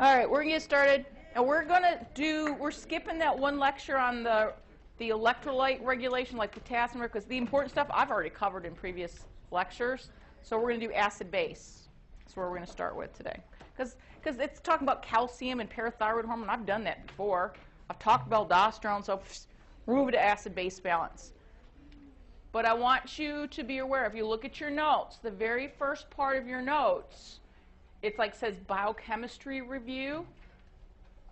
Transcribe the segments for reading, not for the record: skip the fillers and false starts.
All right, we're going to get started, and we're skipping that one lecture on the electrolyte regulation, like potassium, because the important stuff I've already covered in previous lectures. So we're going to do acid-base. That's what we're going to start with today. Because it's talking about calcium and parathyroid hormone. I've done that before. I've talked about aldosterone, so we're moving to acid-base balance. But I want you to be aware, if you look at your notes, the very first part of your notes, it's like says biochemistry review,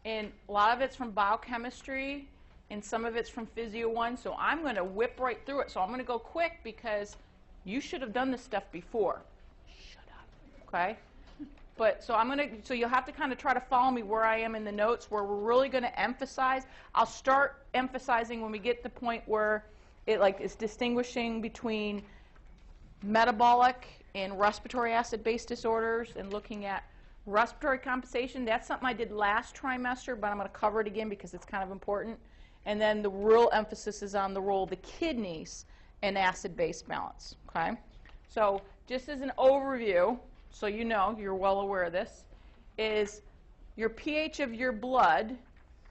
and a lot of it's from biochemistry, and some of it's from Physio 1, so I'm going to whip right through it. So I'm going to go quick because you should have done this stuff before. Shut up, okay? But so you'll have to kind of try to follow me where I am in the notes, where we're really going to emphasize. I'll start emphasizing when we get to the point where it is distinguishing between metabolic and respiratory acid-base disorders and looking at respiratory compensation. That's something I did last trimester, but I'm going to cover it again because it's kind of important. And then the real emphasis is on the role of the kidneys in acid-base balance. Okay? So just as an overview, so you know, you're well aware of this, is your pH of your blood.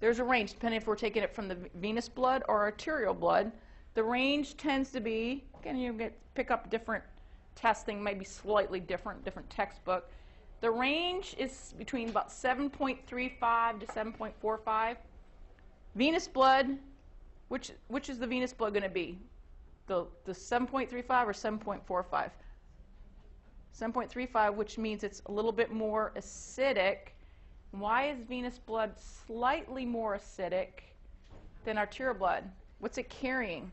There's a range, depending if we're taking it from the venous blood or arterial blood. The range tends to be, again, you pick up different testing, maybe slightly different textbook. The range is between about 7.35 to 7.45. Venous blood, which is the venous blood going to be? The 7.35 or 7.45? 7.35, which means it's a little bit more acidic. Why is venous blood slightly more acidic than arterial blood? What's it carrying?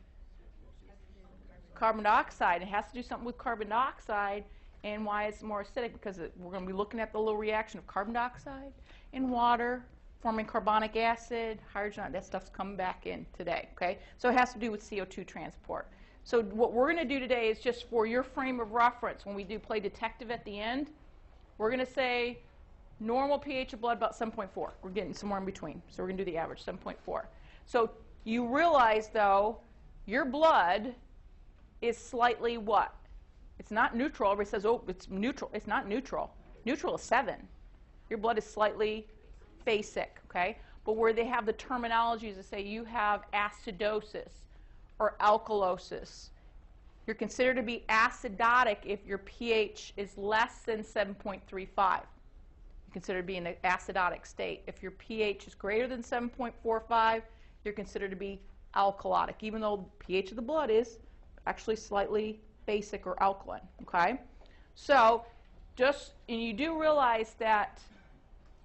Carbon dioxide. It has to do something with carbon dioxide, and why it's more acidic, because we're going to be looking at the little reaction of carbon dioxide and water forming carbonic acid, hydrogen. That stuff's coming back in today. Okay, so it has to do with CO2 transport. So what we're going to do today is just for your frame of reference. When we do play detective at the end, we're going to say normal pH of blood about 7.4. We're getting somewhere in between, so we're going to do the average, 7.4. So you realize, though, your blood is slightly what? It's not neutral. Everybody says, oh, it's neutral. It's not neutral. Neutral is 7. Your blood is slightly basic, okay? But where they have the terminology is to say you have acidosis or alkalosis. You're considered to be acidotic if your pH is less than 7.35. You're considered to be in an acidotic state. If your pH is greater than 7.45, you're considered to be alkalotic, even though the pH of the blood is actually slightly basic or alkaline, okay? So and you do realize that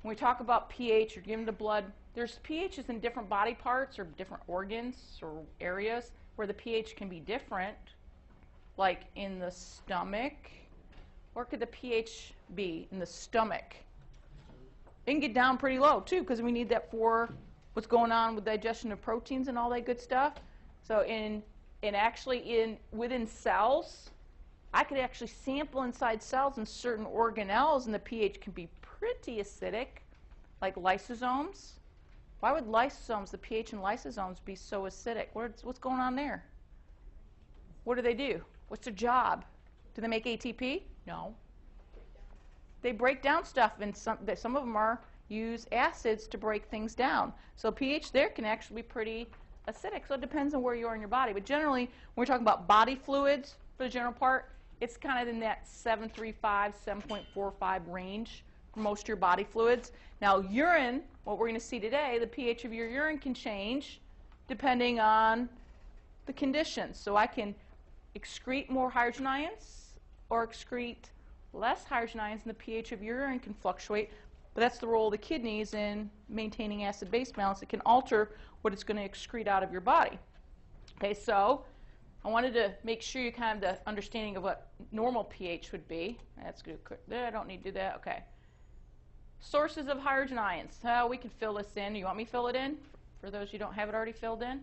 when we talk about pH, you're giving the blood, there's pHs in different body parts or different organs or areas where the pH can be different, like in the stomach. Where could the pH be in the stomach? It can get down pretty low, too, because we need that for what's going on with digestion of proteins and all that good stuff. So within cells, I could actually sample inside cells in certain organelles, and the pH can be pretty acidic, like lysosomes. Why would the pH in lysosomes be so acidic? What's going on there? What do they do? What's their job? Do they make ATP? No. They break down stuff, and some of them use acids to break things down. So pH there can actually be pretty acidic. So it depends on where you are in your body. But generally, when we're talking about body fluids for the general part, it's kind of in that 7.35, 7.45 range for most of your body fluids. Now, urine, what we're going to see today, the pH of your urine can change depending on the conditions. So I can excrete more hydrogen ions or excrete less hydrogen ions, and the pH of your urine can fluctuate. But that's the role of the kidneys in maintaining acid-base balance. It can alter what it's going to excrete out of your body. Okay, so I wanted to make sure you kind of have the understanding of what normal pH would be. That's good. I don't need to do that. Okay. Sources of hydrogen ions. We can fill this in. You want me to fill it in? For those who don't have it already filled in.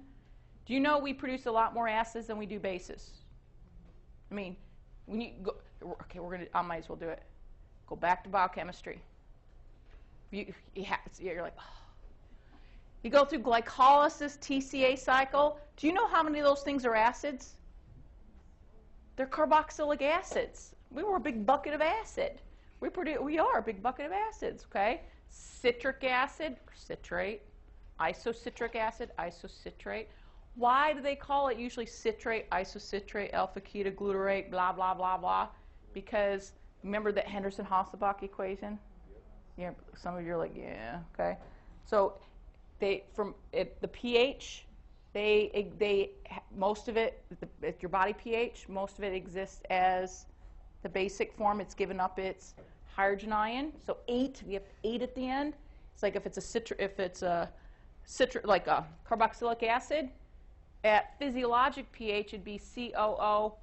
Do you know we produce a lot more acids than we do bases? I mean, when you go, okay, I might as well do it. Go back to biochemistry. You're like, oh. You go through glycolysis, TCA cycle. Do you know how many of those things are acids? They're carboxylic acids. We were a big bucket of acid. We are a big bucket of acids, okay? citric acid, citrate, isocitric acid, isocitrate. Why do they call it usually citrate, isocitrate, alpha-ketoglutarate, blah, blah, blah, blah? Because remember that Henderson-Hasselbalch equation? Yeah, some of you are like, yeah, okay. So the pH, most of it, at your body pH, most of it exists as the basic form. It's given up its hydrogen ion. So 8, we have 8 at the end. It's like if it's a like a carboxylic acid, at physiologic pH it'd be COO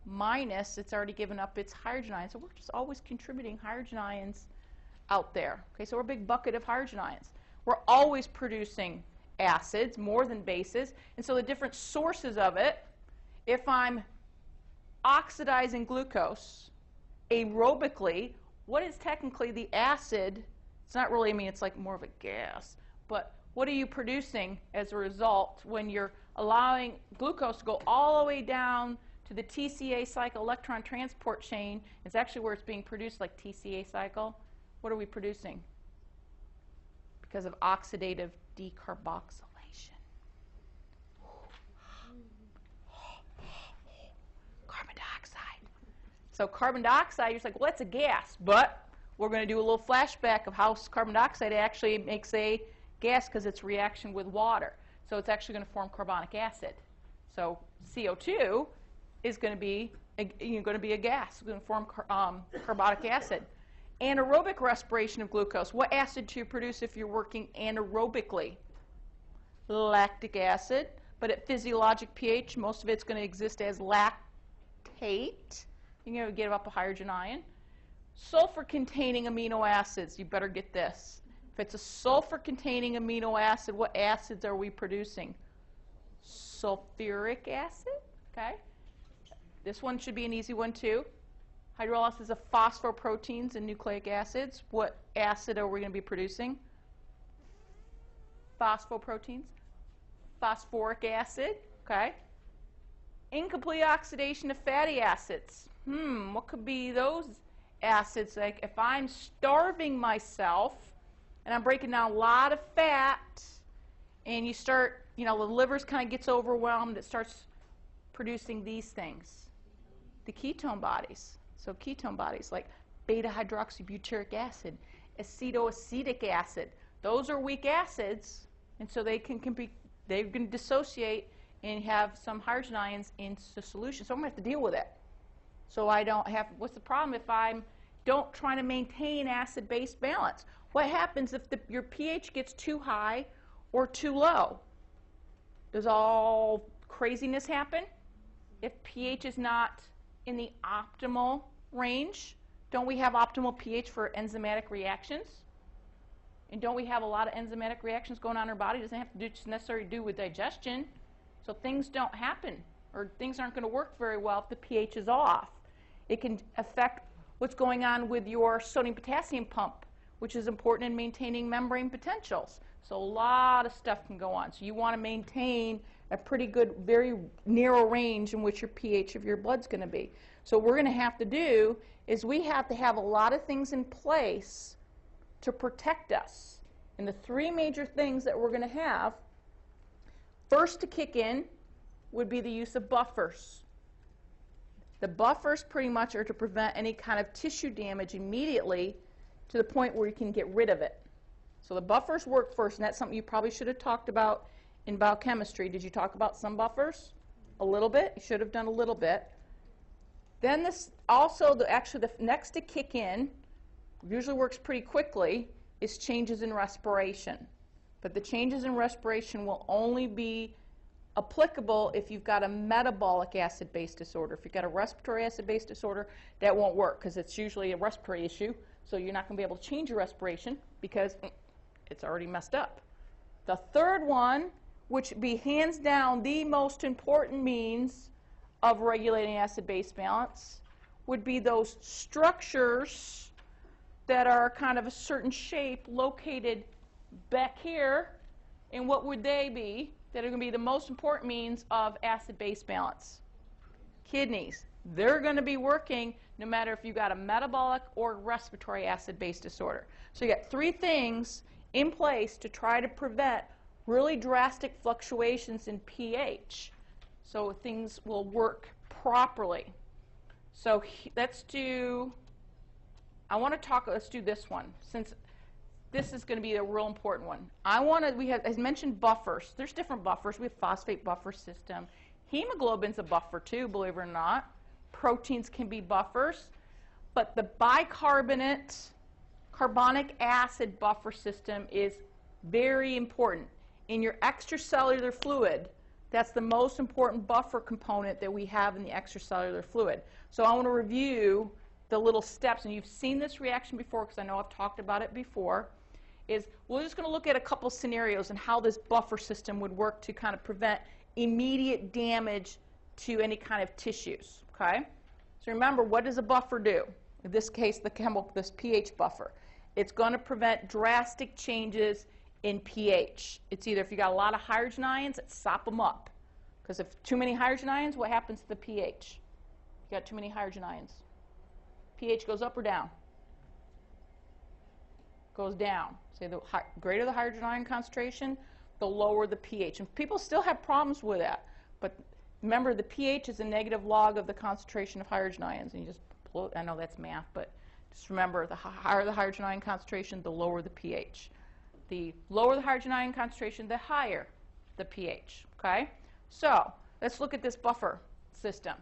minus. It's already given up its hydrogen ion. So we're just always contributing hydrogen ions out there. Okay, so we're a big bucket of hydrogen ions. We're always producing acids more than bases, and so the different sources of it, if I'm oxidizing glucose aerobically, what is technically the acid? It's not really, I mean, it's like more of a gas, but what are you producing as a result when you're allowing glucose to go all the way down to the TCA cycle electron transport chain? It's actually where it's being produced, like TCA cycle. What are we producing? Because of oxidative decarboxylation. Carbon dioxide. So carbon dioxide, you're like, well, that's a gas, but we're going to do a little flashback of how carbon dioxide actually makes a gas because it's reaction with water. So it's actually going to form carbonic acid. So CO2 is going to be a gas. It's going to form carbonic acid. Anaerobic respiration of glucose. What acid do you produce if you're working anaerobically? Lactic acid. But at physiologic pH, most of it's going to exist as lactate. You're going to give up a hydrogen ion. Sulfur-containing amino acids. You better get this. If it's a sulfur-containing amino acid, what acids are we producing? Sulfuric acid. Okay. This one should be an easy one too. Hydrolysis of phosphoproteins and nucleic acids. What acid are we going to be producing? Phosphoproteins. Phosphoric acid. Okay. Incomplete oxidation of fatty acids. What could be those acids? Like if I'm starving myself and I'm breaking down a lot of fat, and you start, the liver's kind of gets overwhelmed, it starts producing these things, the ketone bodies. So ketone bodies like beta-hydroxybutyric acid, acetoacetic acid. Those are weak acids, and so they can dissociate and have some hydrogen ions in solution. So I'm going to have to deal with it. So I don't have, what's the problem if I don't try to maintain acid-base balance? What happens if your pH gets too high or too low? Does all craziness happen? If pH is not in the optimal range, don't we have optimal pH for enzymatic reactions? And don't we have a lot of enzymatic reactions going on in our body? It doesn't have to necessarily do with digestion. So things don't happen, or things aren't going to work very well if the pH is off. It can affect what's going on with your sodium-potassium pump, which is important in maintaining membrane potentials. So a lot of stuff can go on. So you want to maintain a pretty good, very narrow range in which your pH of your blood's going to be. So what we're going to have to do is we have to have a lot of things in place to protect us. And the 3 major things that we're going to have, first to kick in would be the use of buffers. The buffers pretty much are to prevent any kind of tissue damage immediately to the point where you can get rid of it. So the buffers work first, and that's something you probably should have talked about in biochemistry. Did you talk about some buffers? A little bit? You should have done a little bit. Then this also, the next to kick in, usually works pretty quickly, is changes in respiration. But the changes in respiration will only be applicable if you've got a metabolic acid-base disorder. If you've got a respiratory acid-base disorder, that won't work because it's usually a respiratory issue. So you're not going to be able to change your respiration because it's already messed up. The third one, which would be hands down the most important means of regulating acid-base balance, would be those structures that are kind of a certain shape located back here. And what would they be that are going to be the most important means of acid-base balance? Kidneys. They're going to be working no matter if you've got a metabolic or respiratory acid-base disorder. So you got 3 things in place to try to prevent really drastic fluctuations in pH so things will work properly. So let's do this one, since this is going to be a real important one. As mentioned, buffers. There's different buffers. We have phosphate buffer system. Hemoglobin's a buffer too, believe it or not. Proteins can be buffers. But the bicarbonate, carbonic acid buffer system is very important. In your extracellular fluid, that's the most important buffer component that we have in the extracellular fluid. So I want to review the little steps, and you've seen this reaction before because I know I've talked about it before, is we're just going to look at a couple scenarios and how this buffer system would work to kind of prevent immediate damage to any kind of tissues, okay? So remember, what does a buffer do? In this case, this pH buffer. It's going to prevent drastic changes in pH. It's either if you got a lot of hydrogen ions, it sop them up. Because if too many hydrogen ions, what happens to the pH? You got too many hydrogen ions. pH goes up or down? Goes down. Say the greater the hydrogen ion concentration, the lower the pH. And people still have problems with that. But remember, the pH is a negative log of the concentration of hydrogen ions. And you just blow, I know that's math, but just remember, the higher the hydrogen ion concentration, the lower the pH. The lower the hydrogen ion concentration, the higher the pH. Okay? So let's look at this buffer system,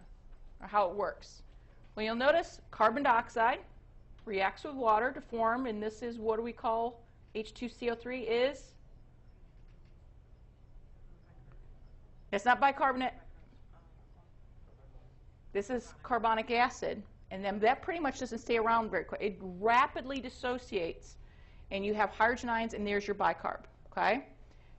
or how it works. Well, you'll notice carbon dioxide reacts with water to form, and this is what do we call H2CO3 is? It's not bicarbonate. This is carbonic acid, and then that pretty much doesn't stay around very quick. It rapidly dissociates, and you have hydrogen ions, and there's your bicarb. Okay?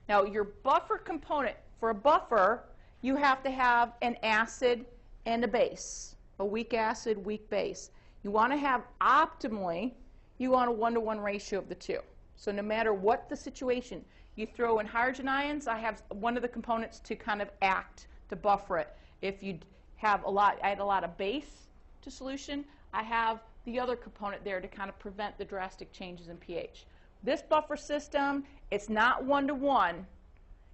Now, your buffer component, for a buffer, you have to have an acid and a base, a weak acid, weak base. You want to have, optimally, you want a 1-to-1 ratio of the two. So no matter what the situation, you throw in hydrogen ions, I have one of the components to kind of act to buffer it. If you have I add a lot of base to solution, I have the other component there to kind of prevent the drastic changes in pH. This buffer system, it's not 1-to-1.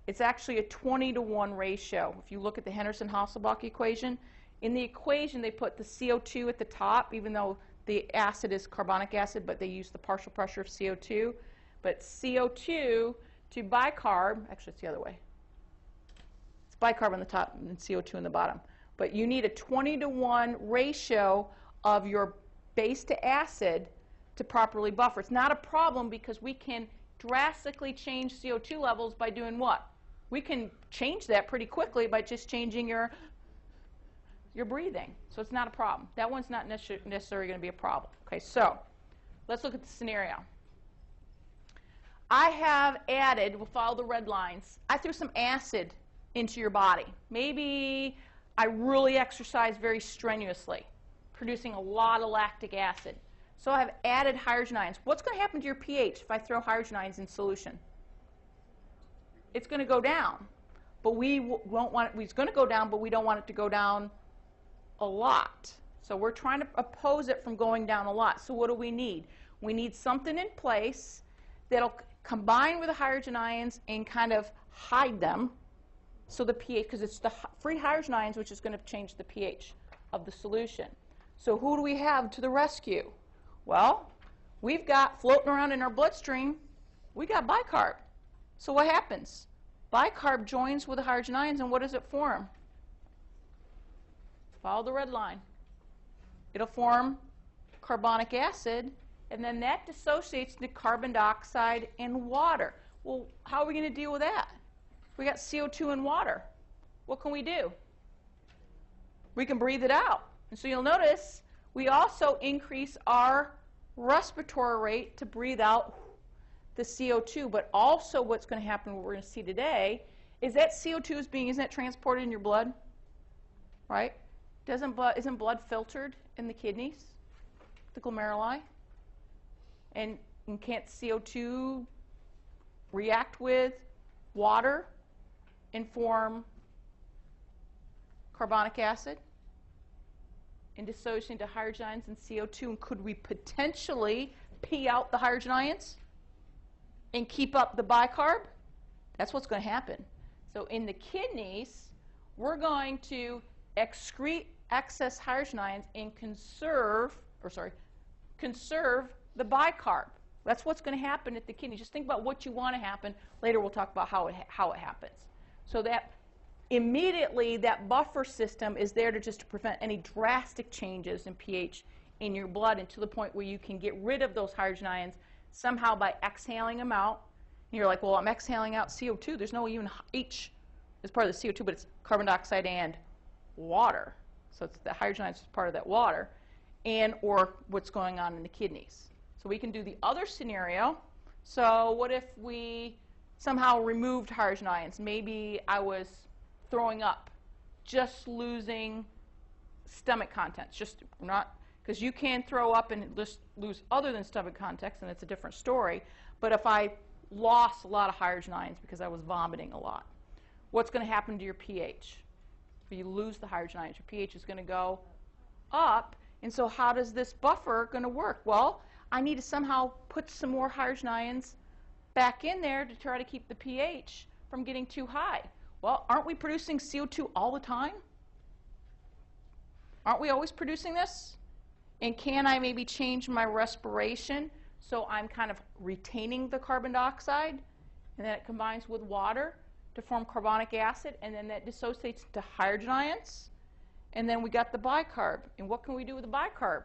It's actually a 20-to-1 ratio. If you look at the Henderson-Hasselbalch equation, in the equation they put the CO2 at the top, even though the acid is carbonic acid, but they use the partial pressure of CO2. But CO2 to bicarb, actually it's the other way. It's bicarb on the top and CO2 on the bottom. But you need a 20-to-1 ratio of your base to acid to properly buffer. It's not a problem because we can drastically change CO2 levels by doing what? We can change that pretty quickly by just changing your breathing. So it's not a problem. That one's not necessarily going to be a problem. Okay, so let's look at the scenario. I have added, we'll follow the red lines, I threw some acid into your body. Maybe I really exercised very strenuously, producing a lot of lactic acid. So I've added hydrogen ions. What's going to happen to your pH if I throw hydrogen ions in solution? It's going to go down. But we won't want it, it's going to go down, but we don't want it to go down a lot. So we're trying to oppose it from going down a lot. So what do we need? We need something in place that'll combine with the hydrogen ions and kind of hide them. So the pH, because it's the free hydrogen ions which is going to change the pH of the solution. So who do we have to the rescue? Well, we've got floating around in our bloodstream, we got bicarb. So what happens? Bicarb joins with the hydrogen ions, and what does it form? Follow the red line. It'll form carbonic acid, and then that dissociates into carbon dioxide and water. Well, how are we going to deal with that? We got CO2 and water. What can we do? We can breathe it out. And so you'll notice we also increase our respiratory rate to breathe out the CO2. But also what's going to happen, what we're going to see today, is that CO2 isn't that transported in your blood? Right? Isn't blood filtered in the kidneys, the glomeruli? And can't CO2 react with water and form carbonic acid and dissociating to hydrogen ions and CO2, and could we potentially pee out the hydrogen ions and keep up the bicarb? That's what's going to happen. So in the kidneys, we're going to excrete excess hydrogen ions and conserve the bicarb. That's what's going to happen at the kidney. Just think about what you want to happen. Later we'll talk about how it happens. So that immediately that buffer system is there to just to prevent any drastic changes in pH in your blood, and to the point where you can get rid of those hydrogen ions somehow by exhaling them out. And you're like, well, I'm exhaling out CO2. There's no even H as part of the CO2, but it's carbon dioxide and water. So it's the hydrogen ions is part of that water, and or what's going on in the kidneys. So we can do the other scenario. So what if we somehow removed hydrogen ions? Maybe I was throwing up, just losing stomach contents, just not, because you can throw up and just lose other than stomach contents, and it's a different story. But if I lost a lot of hydrogen ions because I was vomiting a lot, what's going to happen to your pH? If you lose the hydrogen ions, your pH is going to go up. And so how does this buffer going to work? Well, I need to somehow put some more hydrogen ions back in there to try to keep the pH from getting too high. Well, aren't we producing CO2 all the time? Aren't we always producing this? And can I maybe change my respiration so I'm kind of retaining the carbon dioxide, and then it combines with water to form carbonic acid, and then that dissociates to hydrogen ions, and then we got the bicarb. And what can we do with the bicarb?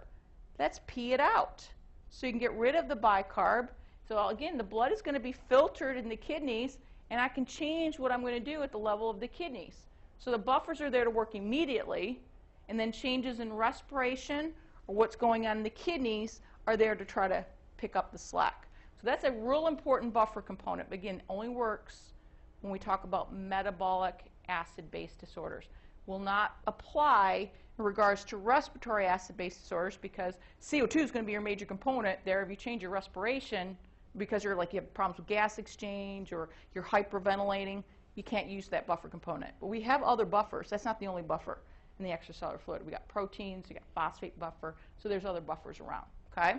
Let's pee it out. So you can get rid of the bicarb. So again, the blood is going to be filtered in the kidneys, and I can change what I'm going to do at the level of the kidneys. So the buffers are there to work immediately, and then changes in respiration or what's going on in the kidneys are there to try to pick up the slack. So that's a real important buffer component. But again, it only works when we talk about metabolic acid-base disorders. Will not apply in regards to respiratory acid-base disorders, because CO2 is going to be your major component there. If you change your respiration because you have problems with gas exchange or you're hyperventilating, you can't use that buffer component. But we have other buffers. That's not the only buffer in the extracellular fluid. We got proteins, we got phosphate buffer, so there's other buffers around. Okay?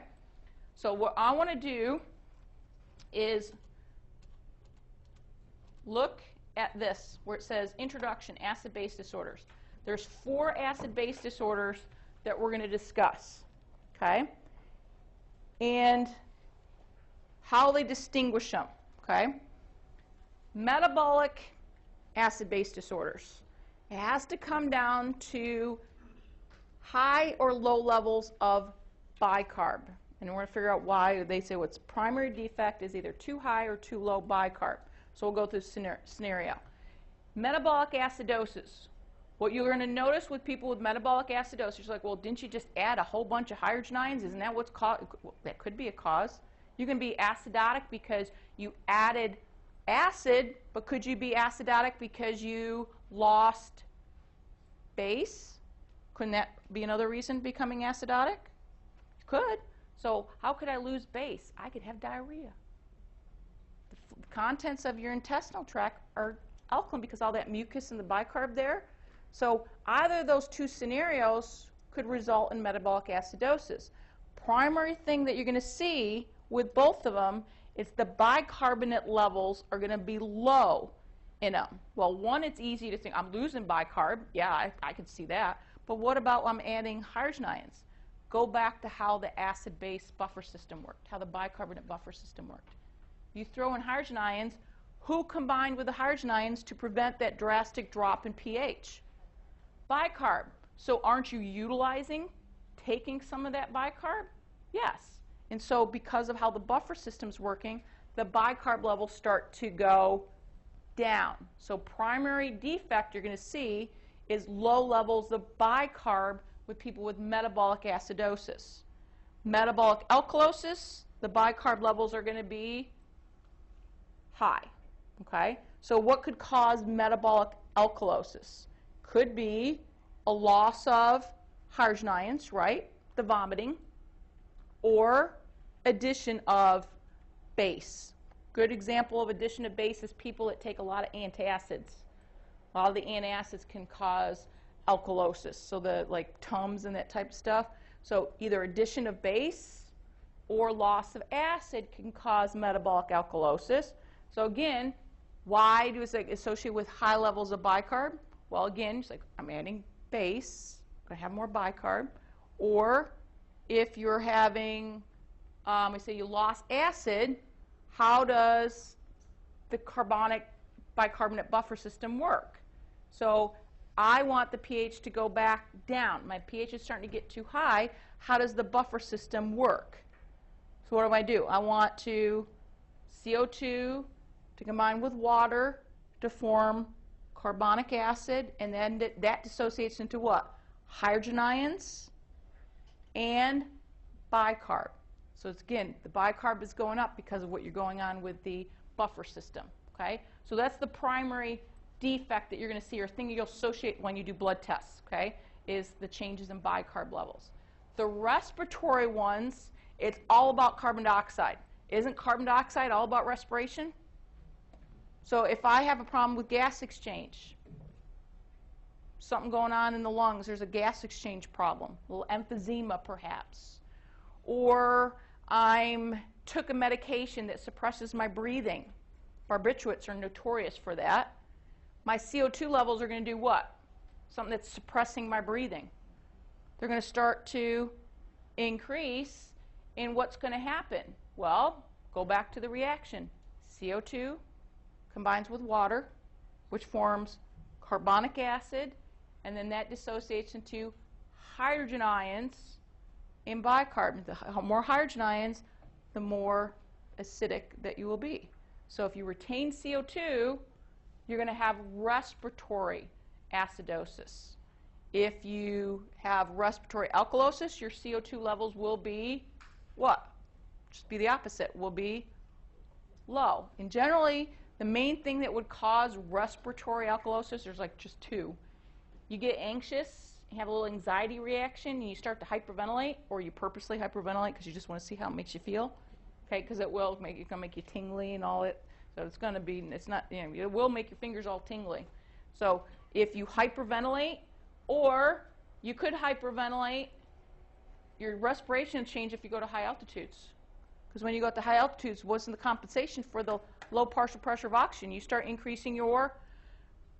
So what I want to do is look at this where it says Introduction, Acid-Base Disorders. There's 4 acid-base disorders that we're going to discuss, okay? And how they distinguish them, okay? Metabolic acid-base disorders. It has to come down to high or low levels of bicarb. And we're going to figure out why. They say what's primary defect is either too high or too low bicarb. So we'll go through the scenario. Metabolic acidosis. What you're going to notice with people with metabolic acidosis, you're like, well, didn't you just add a whole bunch of hydrogen ions? Isn't that what's caused? Well, that could be a cause. You can be acidotic because you added acid, but could you be acidotic because you lost base? Couldn't that be another reason becoming acidotic? You could. So how could I lose base? I could have diarrhea. The contents of your intestinal tract are alkaline because all that mucus and the bicarb there. So either of those 2 scenarios could result in metabolic acidosis. Primary thing that you're going to see with both of them is the bicarbonate levels are going to be low in them. Well, one, it's easy to think, I'm losing bicarb. Yeah, I can see that. But what about I'm adding hydrogen ions? Go back to how the acid-base buffer system worked, how the bicarbonate buffer system worked. You throw in hydrogen ions. Who combined with the hydrogen ions to prevent that drastic drop in pH? Bicarb. So aren't you utilizing, taking some of that bicarb? Yes. And so because of how the buffer system's working, the bicarb levels start to go down. So primary defect you're going to see is low levels of bicarb with people with metabolic acidosis. Metabolic alkalosis, the bicarb levels are going to be high. Okay? So what could cause metabolic alkalosis? Could be a loss of hydrogen ions, right? The vomiting, or addition of base. Good example of addition of base is people that take a lot of antacids. A lot of the antacids can cause alkalosis, so the like Tums and that type of stuff. So either addition of base or loss of acid can cause metabolic alkalosis. So again, why do it associate with high levels of bicarb? Well, again, it's like I'm adding base, I have more bicarb. Or if you're having, we say you lost acid, how does the carbonic bicarbonate buffer system work? So I want the pH to go back down. My pH is starting to get too high. How does the buffer system work? So what do? I want to CO2 to combine with water to form carbonic acid, and then that dissociates into what? Hydrogen ions and bicarb. So it's, again, the bicarb is going up because of what you're going on with the buffer system. Okay? So that's the primary defect that you're going to see, or thing you'll associate when you do blood tests, okay, is the changes in bicarb levels. The respiratory ones, it's all about carbon dioxide. Isn't carbon dioxide all about respiration? So if I have a problem with gas exchange, something going on in the lungs, there's a gas exchange problem, a little emphysema perhaps, or I took a medication that suppresses my breathing. Barbiturates are notorious for that. My CO2 levels are going to do what? Something that's suppressing my breathing. They're going to start to increase, and what's going to happen? Well, go back to the reaction. CO2 combines with water, which forms carbonic acid, and then that dissociates into hydrogen ions in bicarb. The more hydrogen ions, the more acidic that you will be. So if you retain CO2, you're going to have respiratory acidosis. If you have respiratory alkalosis, your CO2 levels will be what? Just be the opposite, will be low. And generally, the main thing that would cause respiratory alkalosis, there's like just two. You get anxious, you have a little anxiety reaction, and you start to hyperventilate, or you purposely hyperventilate because you just want to see how it makes you feel. Okay, because it will make you tingly and all it. So it's going to be, it's not, you know, it will make your fingers all tingly. So if you hyperventilate, or you could hyperventilate, your respiration change if you go to high altitudes. Because when you go to high altitudes, what's in the compensation for the low partial pressure of oxygen? You start increasing your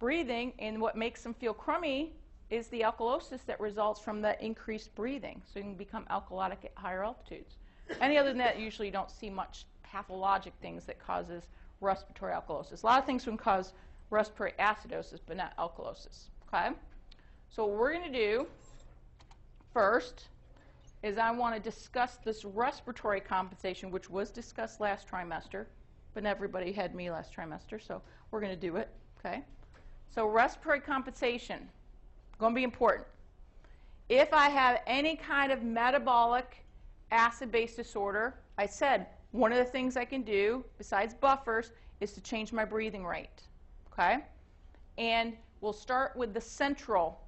breathing, and what makes them feel crummy is the alkalosis that results from the increased breathing. So you can become alkalotic at higher altitudes. Any other than that, usually you don't see much pathologic things that causes respiratory alkalosis. A lot of things can cause respiratory acidosis, but not alkalosis. Okay? So what we're going to do first is I want to discuss this respiratory compensation, which was discussed last trimester, but not everybody had me last trimester, so we're going to do it. Okay? So respiratory compensation, going to be important. If I have any kind of metabolic acid-base disorder, I said one of the things I can do, besides buffers, is to change my breathing rate. Okay? And we'll start with the central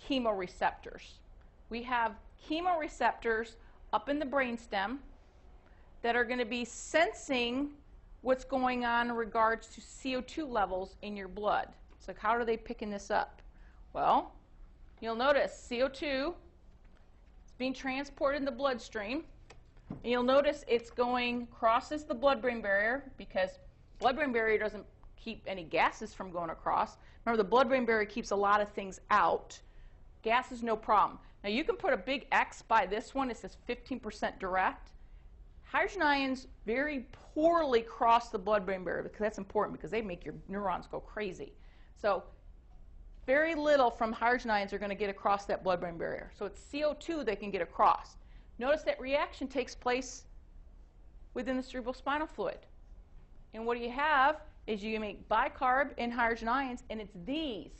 chemoreceptors. We have chemoreceptors up in the brainstem that are going to be sensing what's going on in regards to CO2 levels in your blood. It's like, how are they picking this up? Well, you'll notice CO2 is being transported in the bloodstream. And you'll notice it's going, crosses the blood-brain barrier, because blood-brain barrier doesn't keep any gases from going across. Remember, the blood-brain barrier keeps a lot of things out. Gas is no problem. Now, you can put a big X by this one. It says 15% direct. Hydrogen ions very poorly cross the blood-brain barrier, because that's important, because they make your neurons go crazy. So very little from hydrogen ions are going to get across that blood-brain barrier. So it's CO2 they can get across. Notice that reaction takes place within the cerebrospinal fluid. And what you have is you make bicarb and hydrogen ions, and it's these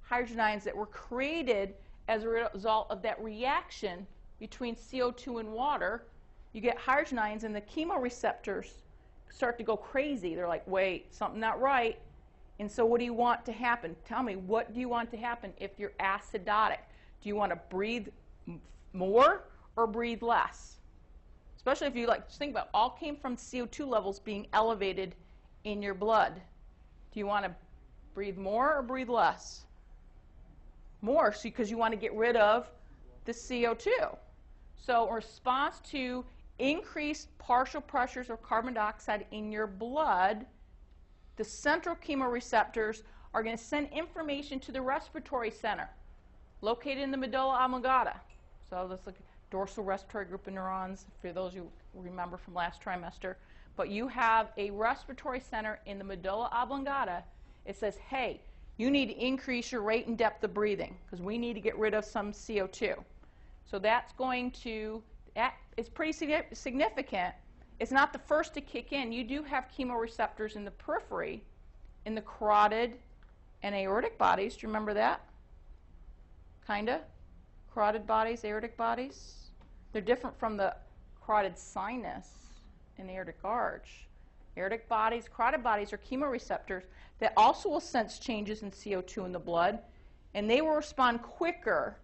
hydrogen ions that were created as a result of that reaction between CO2 and water. You get hydrogen ions, and the chemoreceptors start to go crazy. They're like, wait, something not right. And so what do you want to happen? Tell me, what do you want to happen if you're acidotic? Do you want to breathe more or breathe less? Especially if you just think about it, all came from CO2 levels being elevated in your blood. Do you want to breathe more or breathe less? more, because you want to get rid of the CO2. So in response to increased partial pressures of carbon dioxide in your blood, the central chemoreceptors are going to send information to the respiratory center located in the medulla oblongata. So that's like dorsal respiratory group of neurons, for those you remember from last trimester. But you have a respiratory center in the medulla oblongata. It says, hey, you need to increase your rate and depth of breathing because we need to get rid of some CO2. So that's going to, it's pretty significant. It's not the first to kick in. You do have chemoreceptors in the periphery, in the carotid and aortic bodies. Do you remember that? Kinda? Carotid bodies, aortic bodies. They're different from the carotid sinus and aortic arch. Aortic bodies, carotid bodies are chemoreceptors that also will sense changes in CO2 in the blood, and they will respond quicker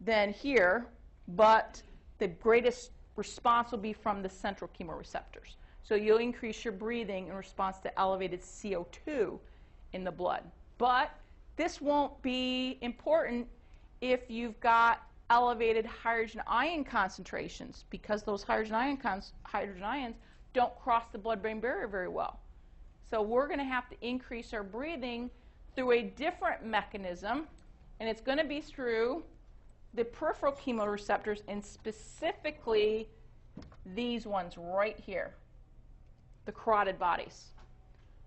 than here, but the greatest response will be from the central chemoreceptors. So you'll increase your breathing in response to elevated CO2 in the blood. But this won't be important if you've got elevated hydrogen ion concentrations, because those hydrogen ions don't cross the blood-brain barrier very well. So we're going to have to increase our breathing through a different mechanism, and it's going to be through the peripheral chemoreceptors, and specifically these ones right here, the carotid bodies.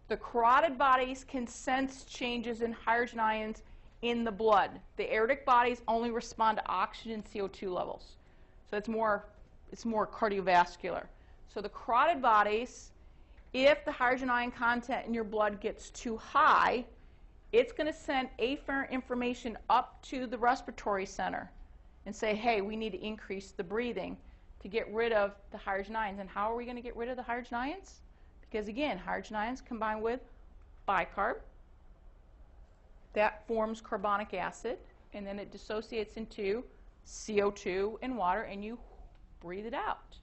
The carotid bodies can sense changes in hydrogen ions in the blood. The aortic bodies only respond to oxygen and CO2 levels. So it's more cardiovascular. So the carotid bodies, if the hydrogen ion content in your blood gets too high, it's going to send afferent information up to the respiratory center and say, hey, we need to increase the breathing to get rid of the hydrogen ions. And how are we going to get rid of the hydrogen ions? Because again, hydrogen ions combine with bicarb. That forms carbonic acid, and then it dissociates into CO2 and water, and you breathe it out.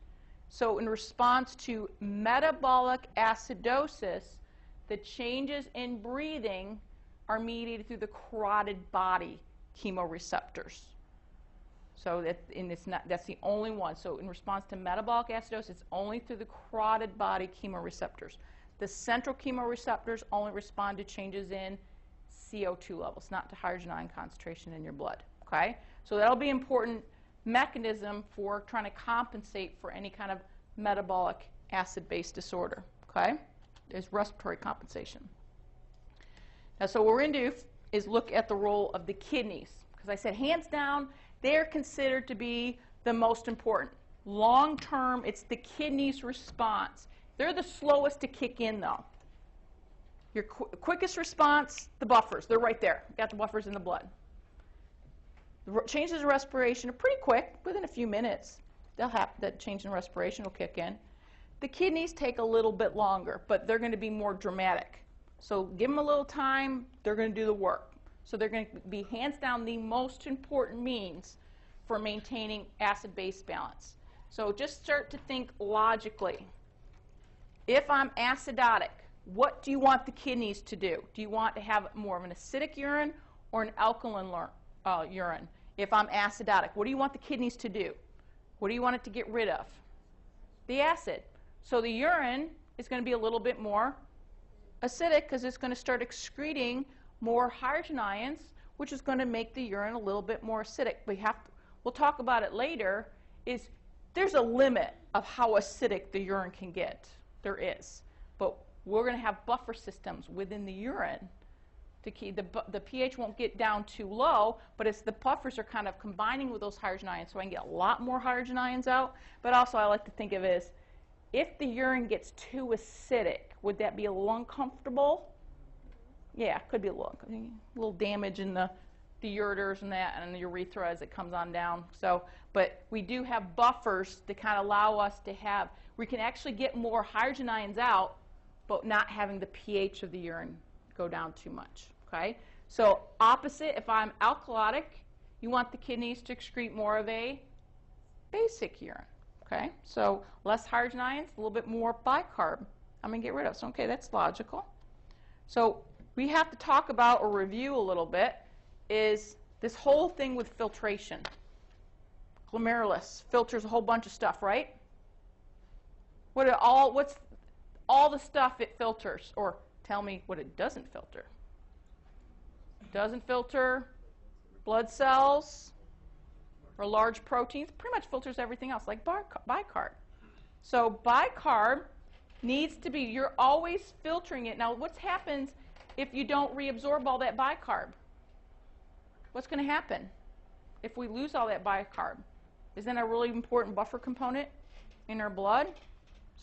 So in response to metabolic acidosis, the changes in breathing are mediated through the carotid body chemoreceptors. So that's the only one. So in response to metabolic acidosis, it's only through the carotid body chemoreceptors. The central chemoreceptors only respond to changes in CO2 levels, not to hydrogen ion concentration in your blood. Okay? So that'll be an important mechanism for trying to compensate for any kind of metabolic acid-base disorder. Okay? There's respiratory compensation. Now, so what we're going to do is look at the role of the kidneys, because I said hands down, they're considered to be the most important. Long term, it's the kidneys' response. They're the slowest to kick in, though. Your quickest response, the buffers. They're right there. You've got the buffers in the blood. The changes in respiration are pretty quick, within a few minutes. They'll have that change in respiration will kick in. The kidneys take a little bit longer, but they're going to be more dramatic. So give them a little time, they're going to do the work. So they're going to be hands down the most important means for maintaining acid-base balance. So just start to think logically. If I'm acidotic, what do you want the kidneys to do? Do you want to have more of an acidic urine or an alkaline urine? If I'm acidotic, what do you want the kidneys to do? What do you want it to get rid of? The acid. So the urine is going to be a little bit more acidic because it's going to start excreting more hydrogen ions, which is going to make the urine a little bit more acidic. We'll talk about it later, there's a limit of how acidic the urine can get. There is. But we're going to have buffer systems within the urine to keep the pH won't get down too low, but it's the buffers are kind of combining with those hydrogen ions, so I can get a lot more hydrogen ions out. But also I like to think of it as, if the urine gets too acidic, would that be a little uncomfortable? Yeah, it could be a little damage in the ureters and that, and the urethra as it comes on down. So, but we do have buffers to kind of allow us to have, we can actually get more hydrogen ions out, but not having the pH of the urine go down too much. Okay? So opposite, if I'm alkalotic, you want the kidneys to excrete more of a basic urine. Okay? So less hydrogen ions, a little bit more bicarb I'm going to get rid of. So, okay, that's logical. So we have to talk about or review a little bit. is this whole thing with filtration. Glomerulus filters a whole bunch of stuff, right? What's all the stuff it filters? Or tell me what it doesn't filter. It doesn't filter blood cells or large proteins. Pretty much filters everything else, like bicarb. So bicarb needs to be, you're always filtering it. Now, what happens if you don't reabsorb all that bicarb? What's going to happen if we lose all that bicarb? Isn't that a really important buffer component in our blood?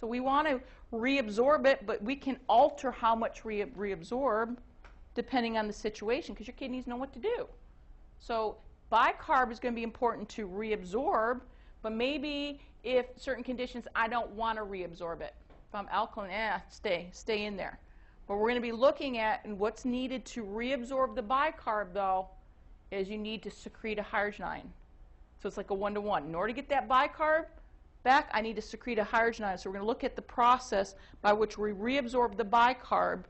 So we want to reabsorb it, but we can alter how much reabsorb depending on the situation, because your kidneys know what to do. So bicarb is going to be important to reabsorb, but maybe if certain conditions I don't want to reabsorb it. If I'm alkaline, stay in there. But we're going to be looking at, and what's needed to reabsorb the bicarb, though, is you need to secrete a hydrogen. So it's like a 1-to-1. In order to get that bicarb back, I need to secrete a hydrogen. So we're going to look at the process by which we reabsorb the bicarb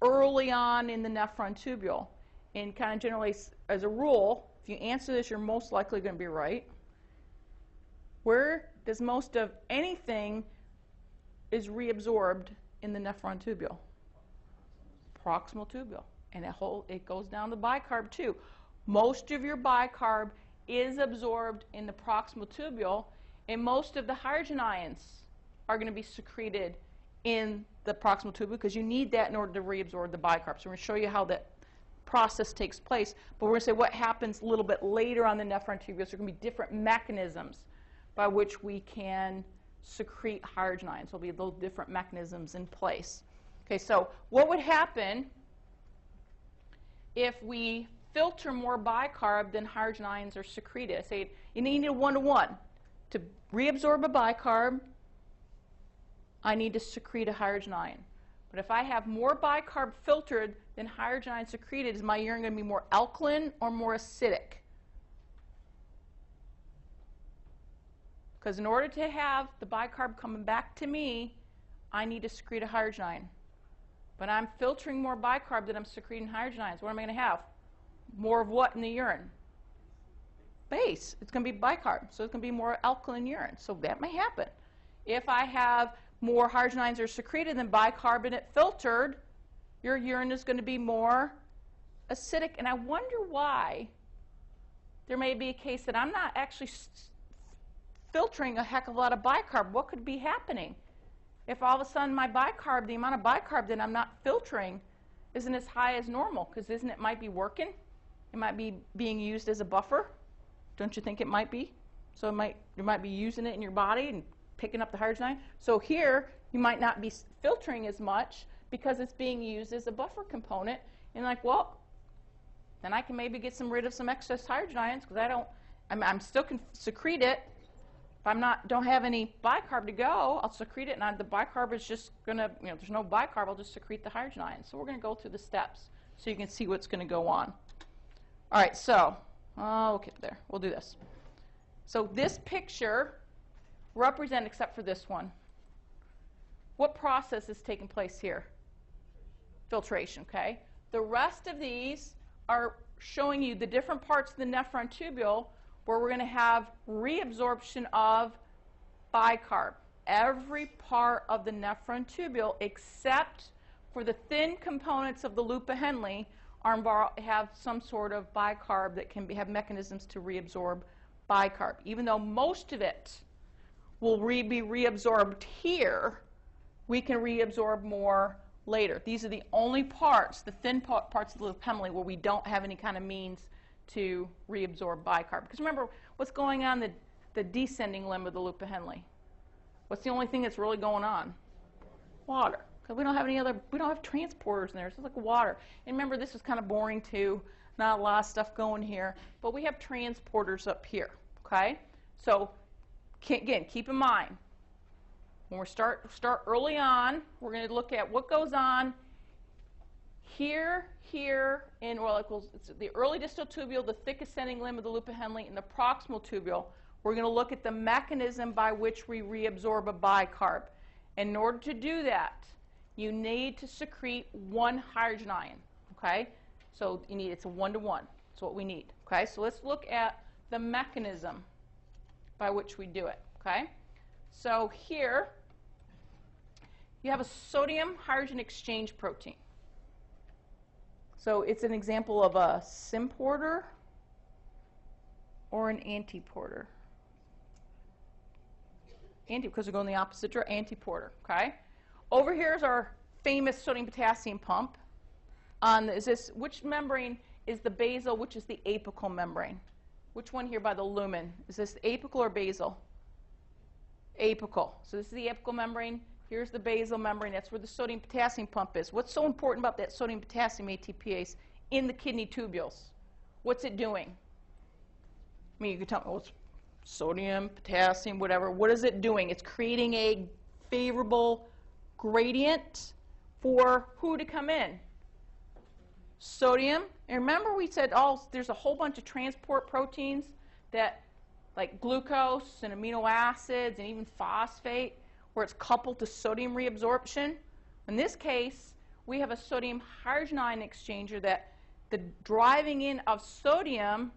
early on in the nephron tubule. And kind of generally, as a rule, if you answer this, you're most likely going to be right. Where does most of anything is reabsorbed in the nephron tubule? Proximal tubule. And it goes down the bicarb too. Most of your bicarb is absorbed in the proximal tubule, and most of the hydrogen ions are going to be secreted in the proximal tubule because you need that in order to reabsorb the bicarb. So we're going to show you how that process takes place, but we're going to say what happens a little bit later on the nephron tubule. So there are going to be different mechanisms by which we can secrete hydrogen ions. There'll be those different mechanisms in place. Okay, so what would happen if we filter more bicarb than hydrogen ions are secreted? I say you need a 1-to-1. To reabsorb a bicarb, I need to secrete a hydrogen ion. But if I have more bicarb filtered than hydrogen ions secreted, is my urine going to be more alkaline or more acidic? Because in order to have the bicarb coming back to me, I need to secrete a hydrogen ion. But I'm filtering more bicarb than I'm secreting hydrogen ions. What am I going to have? More of what in the urine? Base. It's going to be bicarb, so it's going to be more alkaline urine. So that may happen. If I have more hydrogen ions are secreted than bicarbonate filtered, your urine is going to be more acidic. And I wonder why there may be a case that I'm not actually filtering a heck of a lot of bicarb. What could be happening? If all of a sudden my bicarb, the amount of bicarb that I'm not filtering, isn't as high as normal, because isn't it might be working? It might be being used as a buffer. Don't you think it might be? So you might be using it in your body and picking up the hydrogen ion. So here, you might not be filtering as much because it's being used as a buffer component. And like, well, then I can maybe get rid of some excess hydrogen ions because I'm still can secrete it. If don't have any bicarb to go, I'll secrete it, and the bicarb is just going to, there's no bicarb, I'll just secrete the hydrogen ions. So we're going to go through the steps so you can see what's going to go on. All right, so, okay, there, we'll do this. So this picture represents, except for this one, what process is taking place here? Filtration, okay? The rest of these are showing you the different parts of the nephron tubule where we're going to have reabsorption of bicarb. Every part of the nephron tubule, except for the thin components of the loop of Henle, have some sort of bicarb that can have mechanisms to reabsorb bicarb. Even though most of it will be reabsorbed here, we can reabsorb more later. These are the only parts, the thin parts of the loop of Henle, where we don't have any kind of means to reabsorb bicarb. Because remember, what's going on the descending limb of the loop of Henle? What's the only thing that's really going on? Water. Because we don't have transporters in there. So it's like water. And remember, this is kind of boring too. Not a lot of stuff going here. But we have transporters up here. Okay? So, again, keep in mind, when we start early on, we're going to look at what goes on here, in it's the early distal tubule, the thick ascending limb of the loop of Henle, and the proximal tubule. We're going to look at the mechanism by which we reabsorb a bicarb. In order to do that, you need to secrete one hydrogen ion. Okay? So it's a 1-to-1. That's what we need. Okay, so let's look at the mechanism by which we do it. Okay, so here you have a sodium hydrogen exchange protein. So it's an example of a symporter or an antiporter. Because they're going the opposite direction, antiporter. Okay. Over here is our famous sodium-potassium pump. Which membrane is the basal? Which is the apical membrane? Which one here by the lumen? Is this apical or basal? Apical. So this is the apical membrane. Here's the basal membrane. That's where the sodium-potassium pump is. What's so important about that sodium-potassium ATPase in the kidney tubules? What's it doing? I mean, you can tell me, well, it's sodium, potassium, whatever. What is it doing? It's creating a favorable gradient for who to come in? Sodium. And remember we said, there's a whole bunch of transport proteins that, like glucose and amino acids and even phosphate, where it's coupled to sodium reabsorption. In this case, we have a sodium hydrogen ion exchanger that the driving in of sodium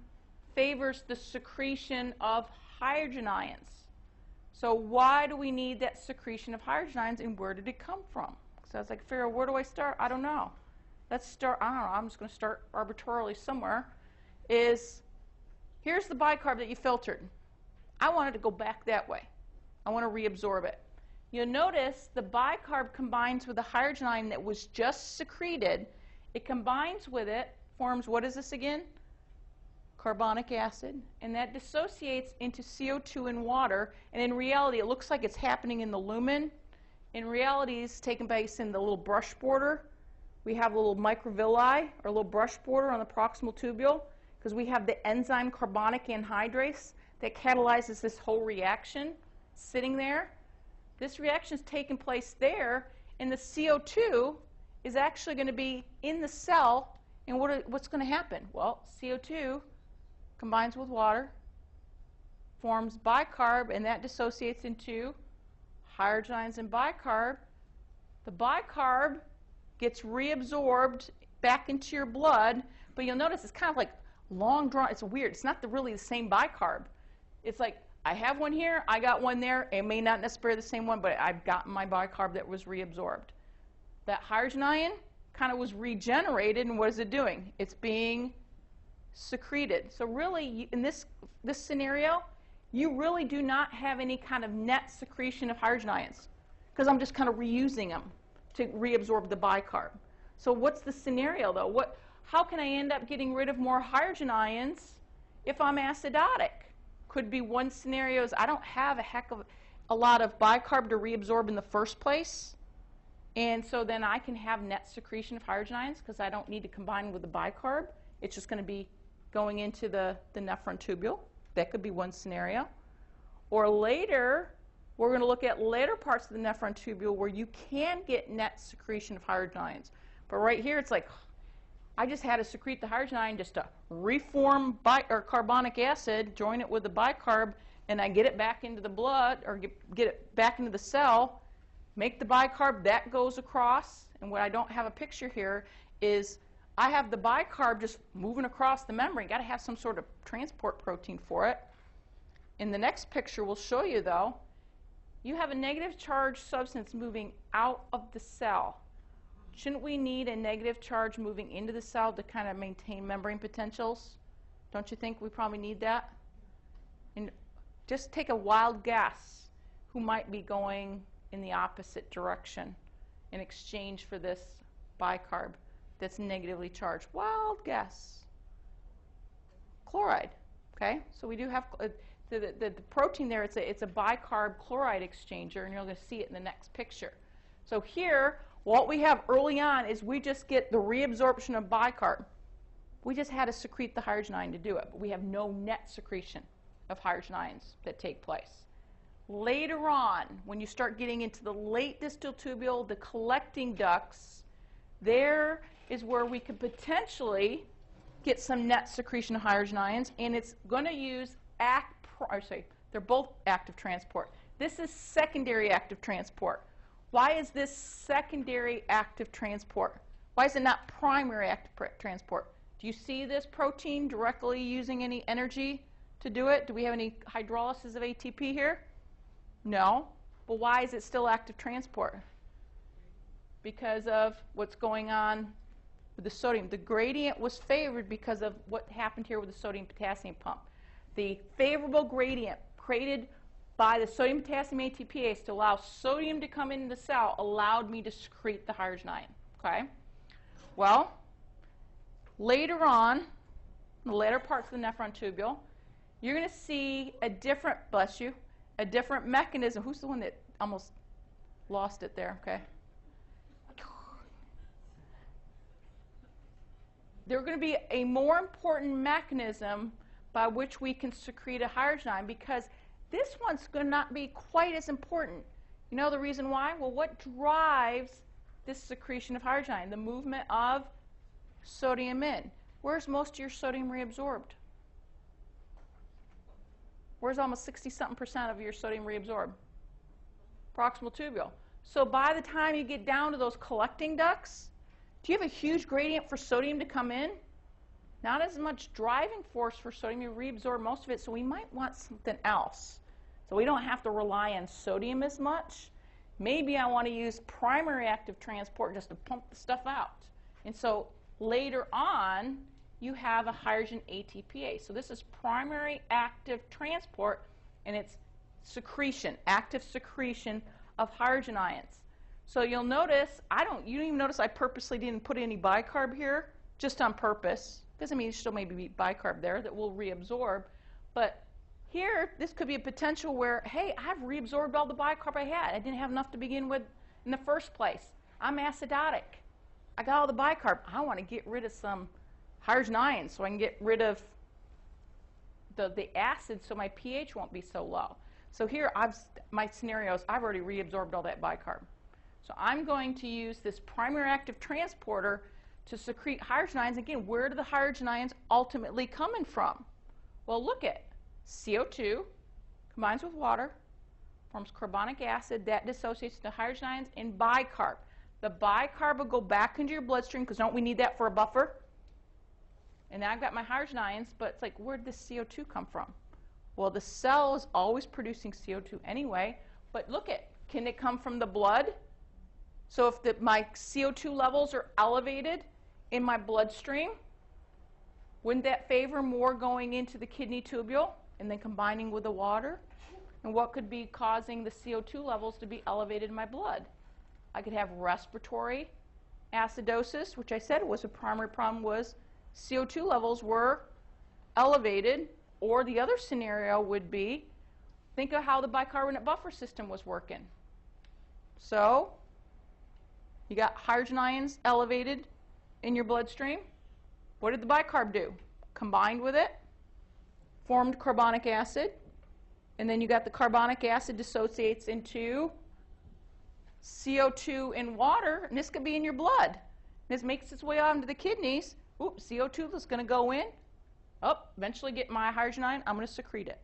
favors the secretion of hydrogen ions. So why do we need that secretion of hydrogen ions, and where did it come from? So I was like, Farrah, where do I start? I don't know. Let's start, I don't know, I'm just going to start arbitrarily somewhere. Here's the bicarb that you filtered. I want it to go back that way. I want to reabsorb it. You'll notice the bicarb combines with the hydrogen ion that was just secreted. It combines with it, forms, what is this again? Carbonic acid, and that dissociates into CO2 and water, and in reality it looks like it's happening in the lumen. In reality it's taking place in the little brush border. We have a little microvilli, or a little brush border on the proximal tubule, because we have the enzyme carbonic anhydrase that catalyzes this whole reaction sitting there. This reaction is taking place there, and the CO2 is actually going to be in the cell, and what's going to happen? Well, CO2 combines with water, forms bicarb, and that dissociates into hydrogen ions and bicarb. The bicarb gets reabsorbed back into your blood, but you'll notice it's kind of like long drawn. It's weird. It's not really the same bicarb. It's like, I have one here, I got one there. It may not necessarily be the same one, but I've gotten my bicarb that was reabsorbed. That hydrogen ion kind of was regenerated, and what is it doing? It's being secreted. So really, in this scenario, you really do not have any kind of net secretion of hydrogen ions, because I'm just kind of reusing them to reabsorb the bicarb. So what's the scenario, though? How can I end up getting rid of more hydrogen ions if I'm acidotic? Could be one scenario is I don't have a lot of bicarb to reabsorb in the first place, and so then I can have net secretion of hydrogen ions because I don't need to combine with the bicarb. It's just going to be going into the nephron tubule. That could be one scenario. Or later, we're going to look at later parts of the nephron tubule where you can get net secretion of hydrogen ions. But right here, it's like, I just had to secrete the hydrogen ion just to reform carbonic acid, join it with the bicarb, and I get it back into the blood, or get it back into the cell, make the bicarb, that goes across. And what I don't have a picture here is I have the bicarb just moving across the membrane. Got to have some sort of transport protein for it. In the next picture we'll show you, though, you have a negative charge substance moving out of the cell. Shouldn't we need a negative charge moving into the cell to kind of maintain membrane potentials? Don't you think we probably need that? And just take a wild guess who might be going in the opposite direction in exchange for this bicarb that's negatively charged. Wild guess. Chloride. Okay, so we do have the protein there. It's a bicarb chloride exchanger, and you're going to see it in the next picture. So here, what we have early on is we just get the reabsorption of bicarb. We just had to secrete the hydrogen ion to do it, but we have no net secretion of hydrogen ions that take place. Later on, when you start getting into the late distal tubule, the collecting ducts, there is where we could potentially get some net secretion of hydrogen ions, and it's going to use they're both active transport. This is secondary active transport. Why is this secondary active transport? Why is it not primary active transport? Do you see this protein directly using any energy to do it? Do we have any hydrolysis of ATP here? No. But why is it still active transport? Because of what's going on with the sodium. The gradient was favored because of what happened here with the sodium-potassium pump. The favorable gradient created by the sodium-potassium ATPase to allow sodium to come into the cell allowed me to secrete the hydrogen ion. Okay? Well, later on, in the later parts of the nephron tubule, you're going to see a different, bless you, a different mechanism. Who's the one that almost lost it there? Okay. There's going to be a more important mechanism by which we can secrete a hydrogen ion, because this one's going to not be quite as important. You know the reason why? Well, what drives this secretion of hydrogen ion? The movement of sodium in. Where's most of your sodium reabsorbed? Where's almost 60-something% of your sodium reabsorbed? Proximal tubule. So by the time you get down to those collecting ducts, do you have a huge gradient for sodium to come in? Not as much driving force for sodium. You reabsorb most of it, so we might want something else. So we don't have to rely on sodium as much. Maybe I want to use primary active transport just to pump the stuff out. And so later on, you have a hydrogen ATPase. So this is primary active transport, and it's secretion, active secretion of hydrogen ions. So you'll notice, you don't even notice I purposely didn't put any bicarb here, just on purpose. Doesn't mean there still may be bicarb there that will reabsorb. But here, this could be a potential where, hey, I've reabsorbed all the bicarb I had. I didn't have enough to begin with in the first place. I'm acidotic. I got all the bicarb. I want to get rid of some hydrogen ions so I can get rid of the acid so my pH won't be so low. So here, my scenarios, I've already reabsorbed all that bicarb. So I'm going to use this primary active transporter to secrete hydrogen ions. Again, where do the hydrogen ions ultimately coming from? Well, look at CO2 combines with water, forms carbonic acid, that dissociates to hydrogen ions in bicarb. The bicarb will go back into your bloodstream because don't we need that for a buffer? And now I've got my hydrogen ions, but it's like, where did this CO2 come from? Well, the cell is always producing CO2 anyway, but look at, can it come from the blood? So if my CO2 levels are elevated in my bloodstream, wouldn't that favor more going into the kidney tubule and then combining with the water? And what could be causing the CO2 levels to be elevated in my blood? I could have respiratory acidosis, which I said was a primary problem, was CO2 levels were elevated, or the other scenario would be, think of how the bicarbonate buffer system was working. So you got hydrogen ions elevated in your bloodstream. What did the bicarb do? Combined with it, formed carbonic acid, and then you got the carbonic acid dissociates into CO2 in water, and this could be in your blood. This makes its way out into the kidneys. Oops, CO2 is going to go in. Eventually get my hydrogen ion. I'm going to secrete it.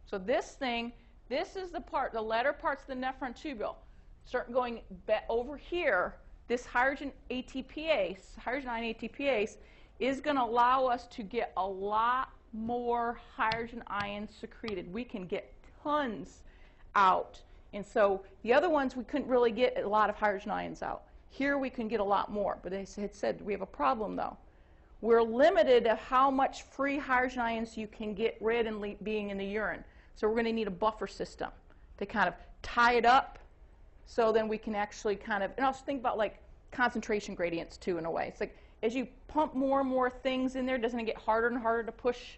So this is the part, the latter parts of the nephron tubule. Start going over here. This hydrogen ATPase, hydrogen ion ATPase, is going to allow us to get a lot more hydrogen ions secreted. We can get tons out. And so the other ones, we couldn't really get a lot of hydrogen ions out. Here we can get a lot more. But they had said we have a problem, though. We're limited to how much free hydrogen ions you can get rid and being in the urine. So we're going to need a buffer system to kind of tie it up so then we can actually kind of, and also think about like concentration gradients too in a way. It's like as you pump more and more things in there, doesn't it get harder and harder to push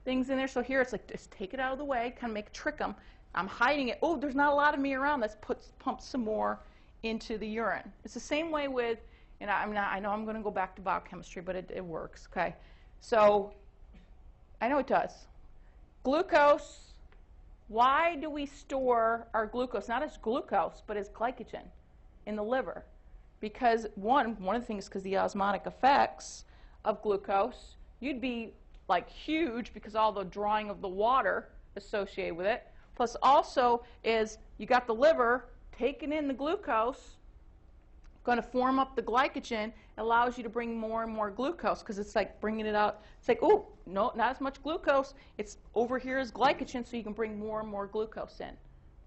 things in there? So here it's like just take it out of the way, kind of trick them. I'm hiding it. Oh, there's not a lot of me around. Let's pump some more into the urine. It's the same way with, and I know I'm going to go back to biochemistry, but it works, okay? So I know it does. Glucose. Why do we store our glucose, not as glucose, but as glycogen in the liver? Because one of the things, because the osmotic effects of glucose, you'd be like huge because all the drawing of the water associated with it. Plus also is you got the liver taking in the glucose, going to form up the glycogen, allows you to bring more and more glucose because it's like bringing it out. It's like, oh, no, not as much glucose. It's over here is glycogen, so you can bring more and more glucose in.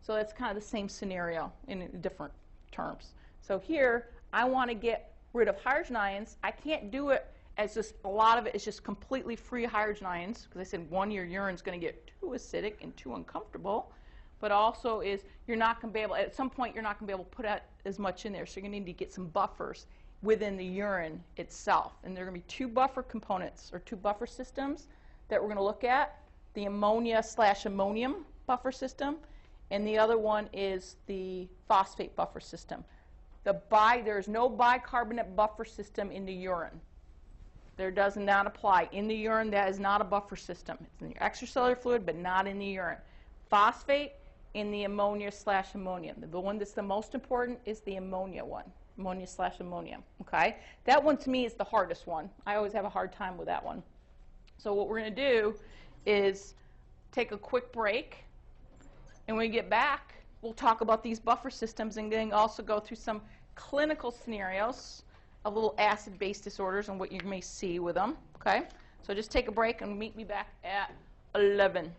So that's kind of the same scenario in different terms. So here, I want to get rid of hydrogen ions. I can't do it as just a lot of it is just completely free hydrogen ions because I said, one, your urine's going to get too acidic and too uncomfortable. But also is you're not going to be able, at some point, you're not going to be able to put out as much in there. So you're going to need to get some buffers within the urine itself. And there are going to be two buffer components or two buffer systems that we're going to look at. The ammonia/ammonium buffer system. And the other one is the phosphate buffer system. There's no bicarbonate buffer system in the urine. There does not apply. In the urine, that is not a buffer system. It's in your extracellular fluid, but not in the urine. Phosphate in the ammonia/ammonium. The one that's the most important is the ammonia one, ammonia/ammonium. Okay? That one to me is the hardest one. I always have a hard time with that one. So what we're going to do is take a quick break, and when we get back, we'll talk about these buffer systems and then also go through some clinical scenarios of little acid-base disorders and what you may see with them. Okay? So just take a break and meet me back at 11.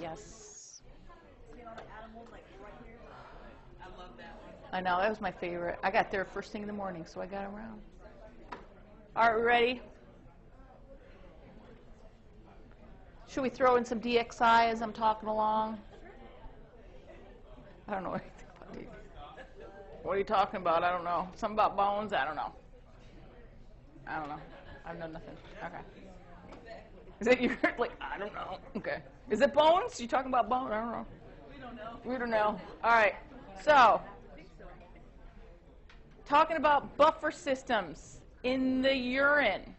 Yes. See all the animals like right here. I love that one. I know, that was my favorite. I got there first thing in the morning, so I got around. All right, we ready? Should we throw in some DXI as I'm talking along? I don't know anything about DXI. What are you talking about? I don't know. Something about bones? I don't know. I don't know. I've done nothing. Okay. Is it your, like, I don't know. Okay. Is it bones? You talking about bones? I don't know. We don't know. We don't know. All right. So, talking about buffer systems in the urine.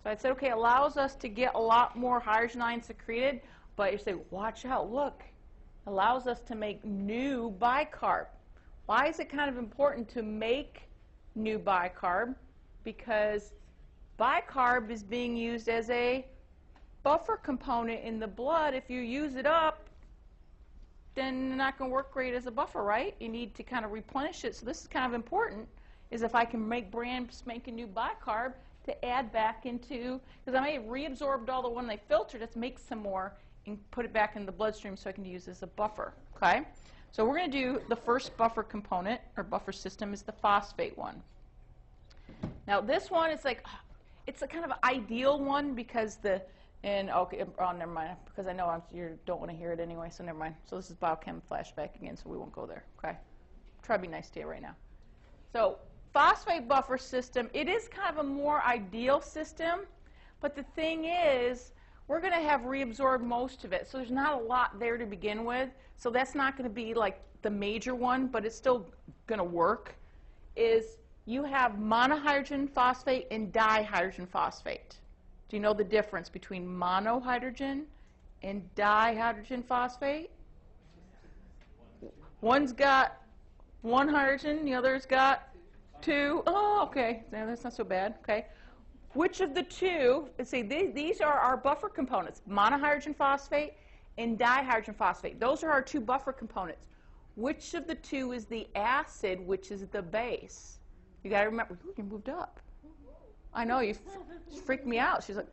So I said, okay, allows us to get a lot more hydrogen ions secreted, but you say, watch out, look. Allows us to make new bicarb. Why is it kind of important to make new bicarb? Because bicarb is being used as a buffer component in the blood. If you use it up, then it's not going to work great as a buffer, right? You need to kind of replenish it. So this is kind of important, is if I can make brand spanking new bicarb to add back into, because I may have reabsorbed all the one they filtered, let's make some more and put it back in the bloodstream so I can use it as a buffer, okay? So we're going to do the first buffer component, or buffer system, is the phosphate one. Now this one is like, it's a kind of ideal one because the, and okay, oh, never mind, because I know you don't want to hear it anyway, so never mind. So this is biochem flashback again, so we won't go there, okay? Try to be nice to you right now. So phosphate buffer system, it is kind of a more ideal system, but the thing is, we're going to have reabsorbed most of it, so there's not a lot there to begin with, so that's not going to be like the major one, but it's still going to work, is you have monohydrogen phosphate and dihydrogen phosphate. Do you know the difference between monohydrogen and dihydrogen phosphate? One's got one hydrogen, the other's got two. Oh, okay, no, that's not so bad, okay. Which of the two, let's see, these are our buffer components, monohydrogen phosphate and dihydrogen phosphate. Those are our two buffer components. Which of the two is the acid, which is the base? You got to remember, ooh, you moved up. I know, you freaked me out. She's like,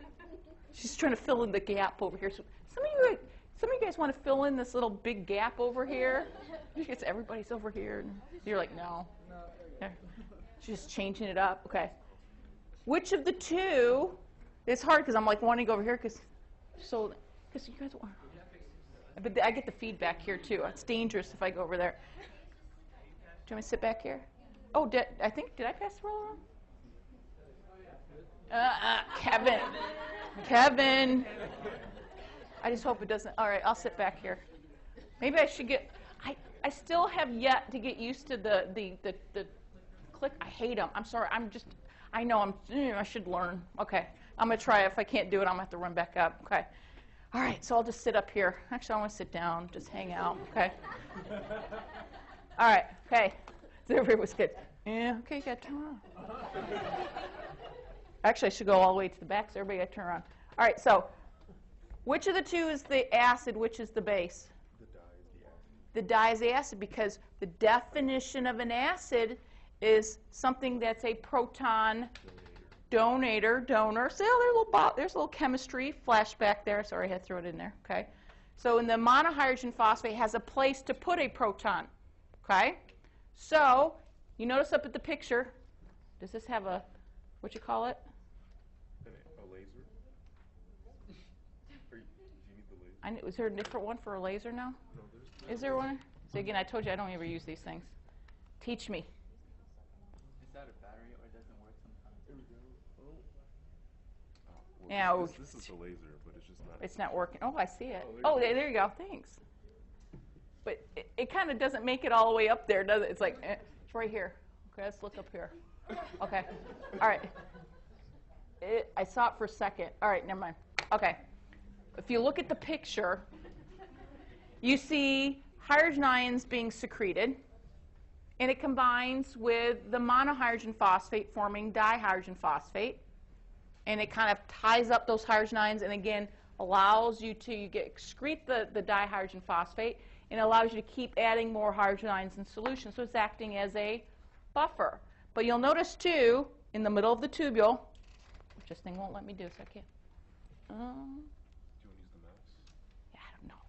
she's trying to fill in the gap over here. So some of you guys want to fill in this little big gap over here? It's everybody's over here. And you're like, no. Yeah. She's just changing it up. Okay. Which of the two? It's hard because I'm like wanting to go over here because you guys want. But I get the feedback here too. It's dangerous if I go over there. Do you want me to sit back here? Oh, did I pass the roll around? Kevin. I just hope it doesn't. All right, I'll sit back here. Maybe I should get. I still have yet to get used to the click. I hate them. I'm sorry. I know I should learn. Okay, I'm gonna try. If I can't do it, I'm gonna have to run back up. Okay. All right, so I'll just sit up here. Actually, I want to sit down, just hang out. Okay. All right. Okay. So everybody was good. Yeah. Okay. You got to turn around. Actually, I should go all the way to the back, so everybody got to turn around. All right. So, which of the two is the acid? Which is the base? The di is the acid because the definition of an acid is something that's a proton donor. So there's a little chemistry flashback there. Sorry, I had to throw it in there. Okay. So in the monohydrogen phosphate has a place to put a proton. Okay. So you notice up at the picture, does this have a, what you call it? A laser? Do you need the laser? Is there a different one for a laser now? No, Is there one? So again, I told you I don't ever use these things. Teach me. Is that a battery or does it work sometimes? There we go. Oh. Yeah, This is the laser, but it's just not. It's not working. Oh, I see it. Oh, Oh, there you go. Thanks. But it kind of doesn't make it all the way up there, does it? It's like, it's right here. Okay, let's look up here. Okay. All right. I saw it for a second. All right, never mind. Okay. If you look at the picture, you see hydrogen ions being secreted, and it combines with the monohydrogen phosphate forming dihydrogen phosphate, and it kind of ties up those hydrogen ions and again allows you to excrete the dihydrogen phosphate and allows you to keep adding more hydrogen ions in solution. So it's acting as a buffer. But you'll notice too, in the middle of the tubule, which this thing won't let me do, so I can't. Do you want to use the mouse? Yeah, I don't know.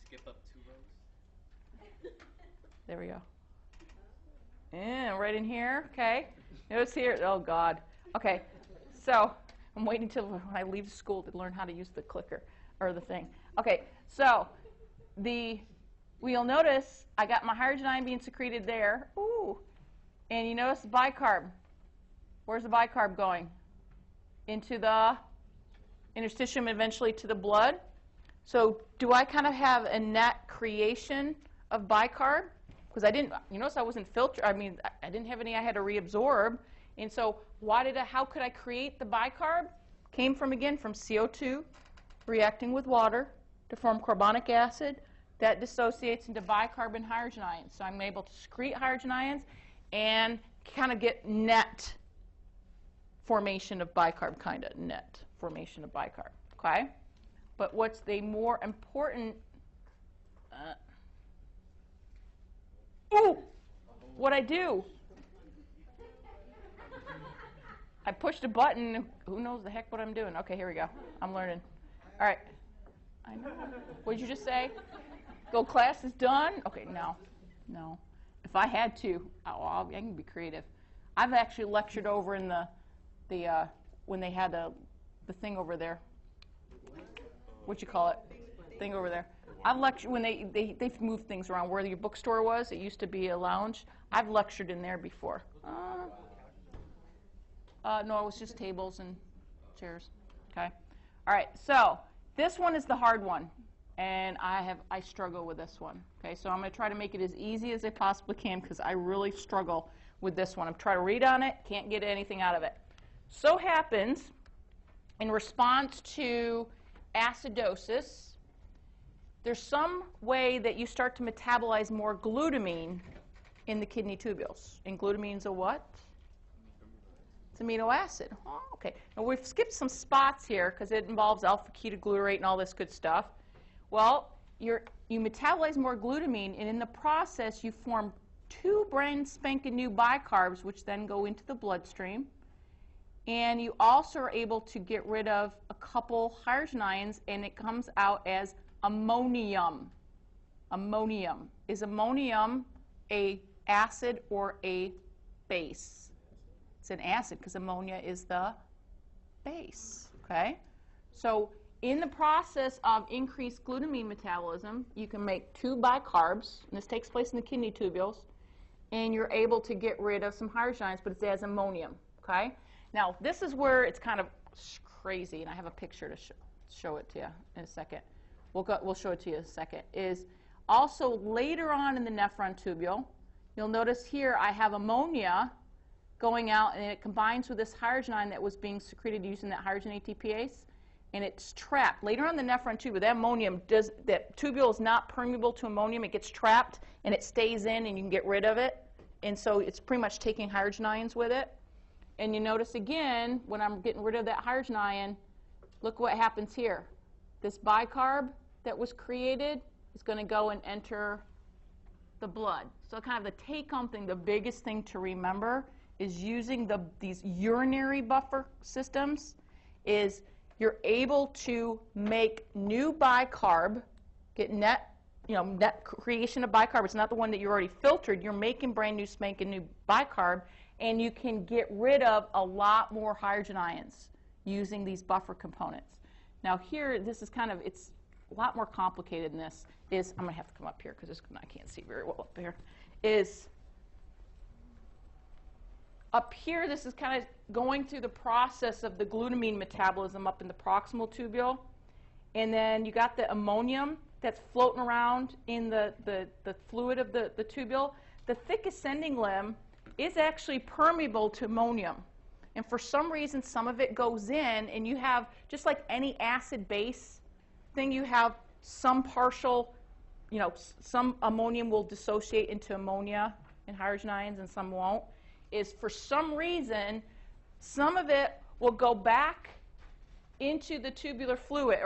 skip up 2 rows? There we go. And right in here, okay. Notice here, oh God. Okay, so I'm waiting until when I leave school to learn how to use the clicker, or the thing. Okay, so you'll notice I got my hydrogen ion being secreted there. Ooh, and you notice the bicarb. Where's the bicarb going? Into the interstitium, eventually to the blood. So do I kind of have a net creation of bicarb? Because I didn't, you notice I wasn't filtered. I mean, I didn't have any I had to reabsorb. And so how could I create the bicarb? Came from, again, from CO2 reacting with water to form carbonic acid. That dissociates into bicarbon hydrogen ions. So I'm able to secrete hydrogen ions and kind of get net formation of bicarb, kind of net formation of bicarb. Okay? But what's the more important... What'd I do? I pushed a button. Who knows the heck what I'm doing? Okay, here we go. I'm learning. All right. I know. What did you just say? Go, class is done? Okay, no. If I had to, I can be creative. I've actually lectured over in the when they had the thing over there. What you call it? Thing over there. I've lectured when they've moved things around. Where your bookstore was, it used to be a lounge. I've lectured in there before. No, it was just tables and chairs. Okay. All right. So this one is the hard one, and I struggle with this one. Okay. So I'm going to try to make it as easy as I possibly can because I really struggle with this one. I'm trying to read on it, can't get anything out of it. So happens, in response to acidosis, there's some way that you start to metabolize more glutamine in the kidney tubules. And glutamine's a what? It's amino acid. Oh, okay. Now we've skipped some spots here because it involves alpha-ketoglutarate and all this good stuff. Well, you metabolize more glutamine, and in the process you form 2 brand spanking new bicarbs, which then go into the bloodstream. And you also are able to get rid of a couple hydrogen ions, and it comes out as ammonium. Ammonium. Is ammonium a acid or a base? It's an acid because ammonia is the base. Okay? So in the process of increased glutamine metabolism, you can make 2 bicarbs, and this takes place in the kidney tubules, and you're able to get rid of some hydrogen ions, but it's as ammonium. Okay? Now, this is where it's kind of crazy, and I have a picture to show it to you in a second. We'll show it to you in a second. Is also later on in the nephron tubule, you'll notice here I have ammonia going out, and it combines with this hydrogen ion that was being secreted using that hydrogen ATPase, and it's trapped. Later on in the nephron tubule, that tubule is not permeable to ammonium. It gets trapped, and it stays in, and you can get rid of it. And so it's pretty much taking hydrogen ions with it. And you notice again, when I'm getting rid of that hydrogen ion, look what happens here. This bicarb that was created is going to go and enter the blood. So kind of the take-home thing, the biggest thing to remember is using these urinary buffer systems is you're able to make new bicarb, get net creation of bicarb. It's not the one that you already filtered. You're making brand new spanking new bicarb, and you can get rid of a lot more hydrogen ions using these buffer components. Now here, this is kind of, it's a lot more complicated than this. I'm going to have to come up here because I can't see very well up there. Up here, this is kind of going through the process of the glutamine metabolism up in the proximal tubule. And then you got the ammonium that's floating around in the fluid of the tubule. The thick ascending limb is actually permeable to ammonium. And for some reason, some of it goes in, and you have, just like any acid-base thing, you have some partial, some ammonium will dissociate into ammonia and hydrogen ions, and some won't. Is for some reason, some of it will go back into the tubular fluid,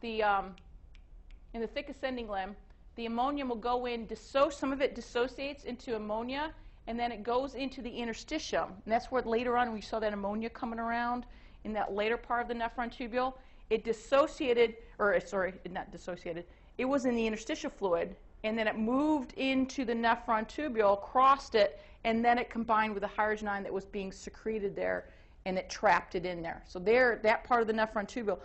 in the thick ascending limb. The ammonium will go in, some of it dissociates into ammonia, and then it goes into the interstitium. And that's where later on we saw that ammonia coming around in that later part of the nephron tubule. It it was in the interstitial fluid, and then it moved into the nephron tubule, crossed it, and then it combined with the hydrogen ion that was being secreted there, and it trapped it in there. So there, that part of the nephron tubule,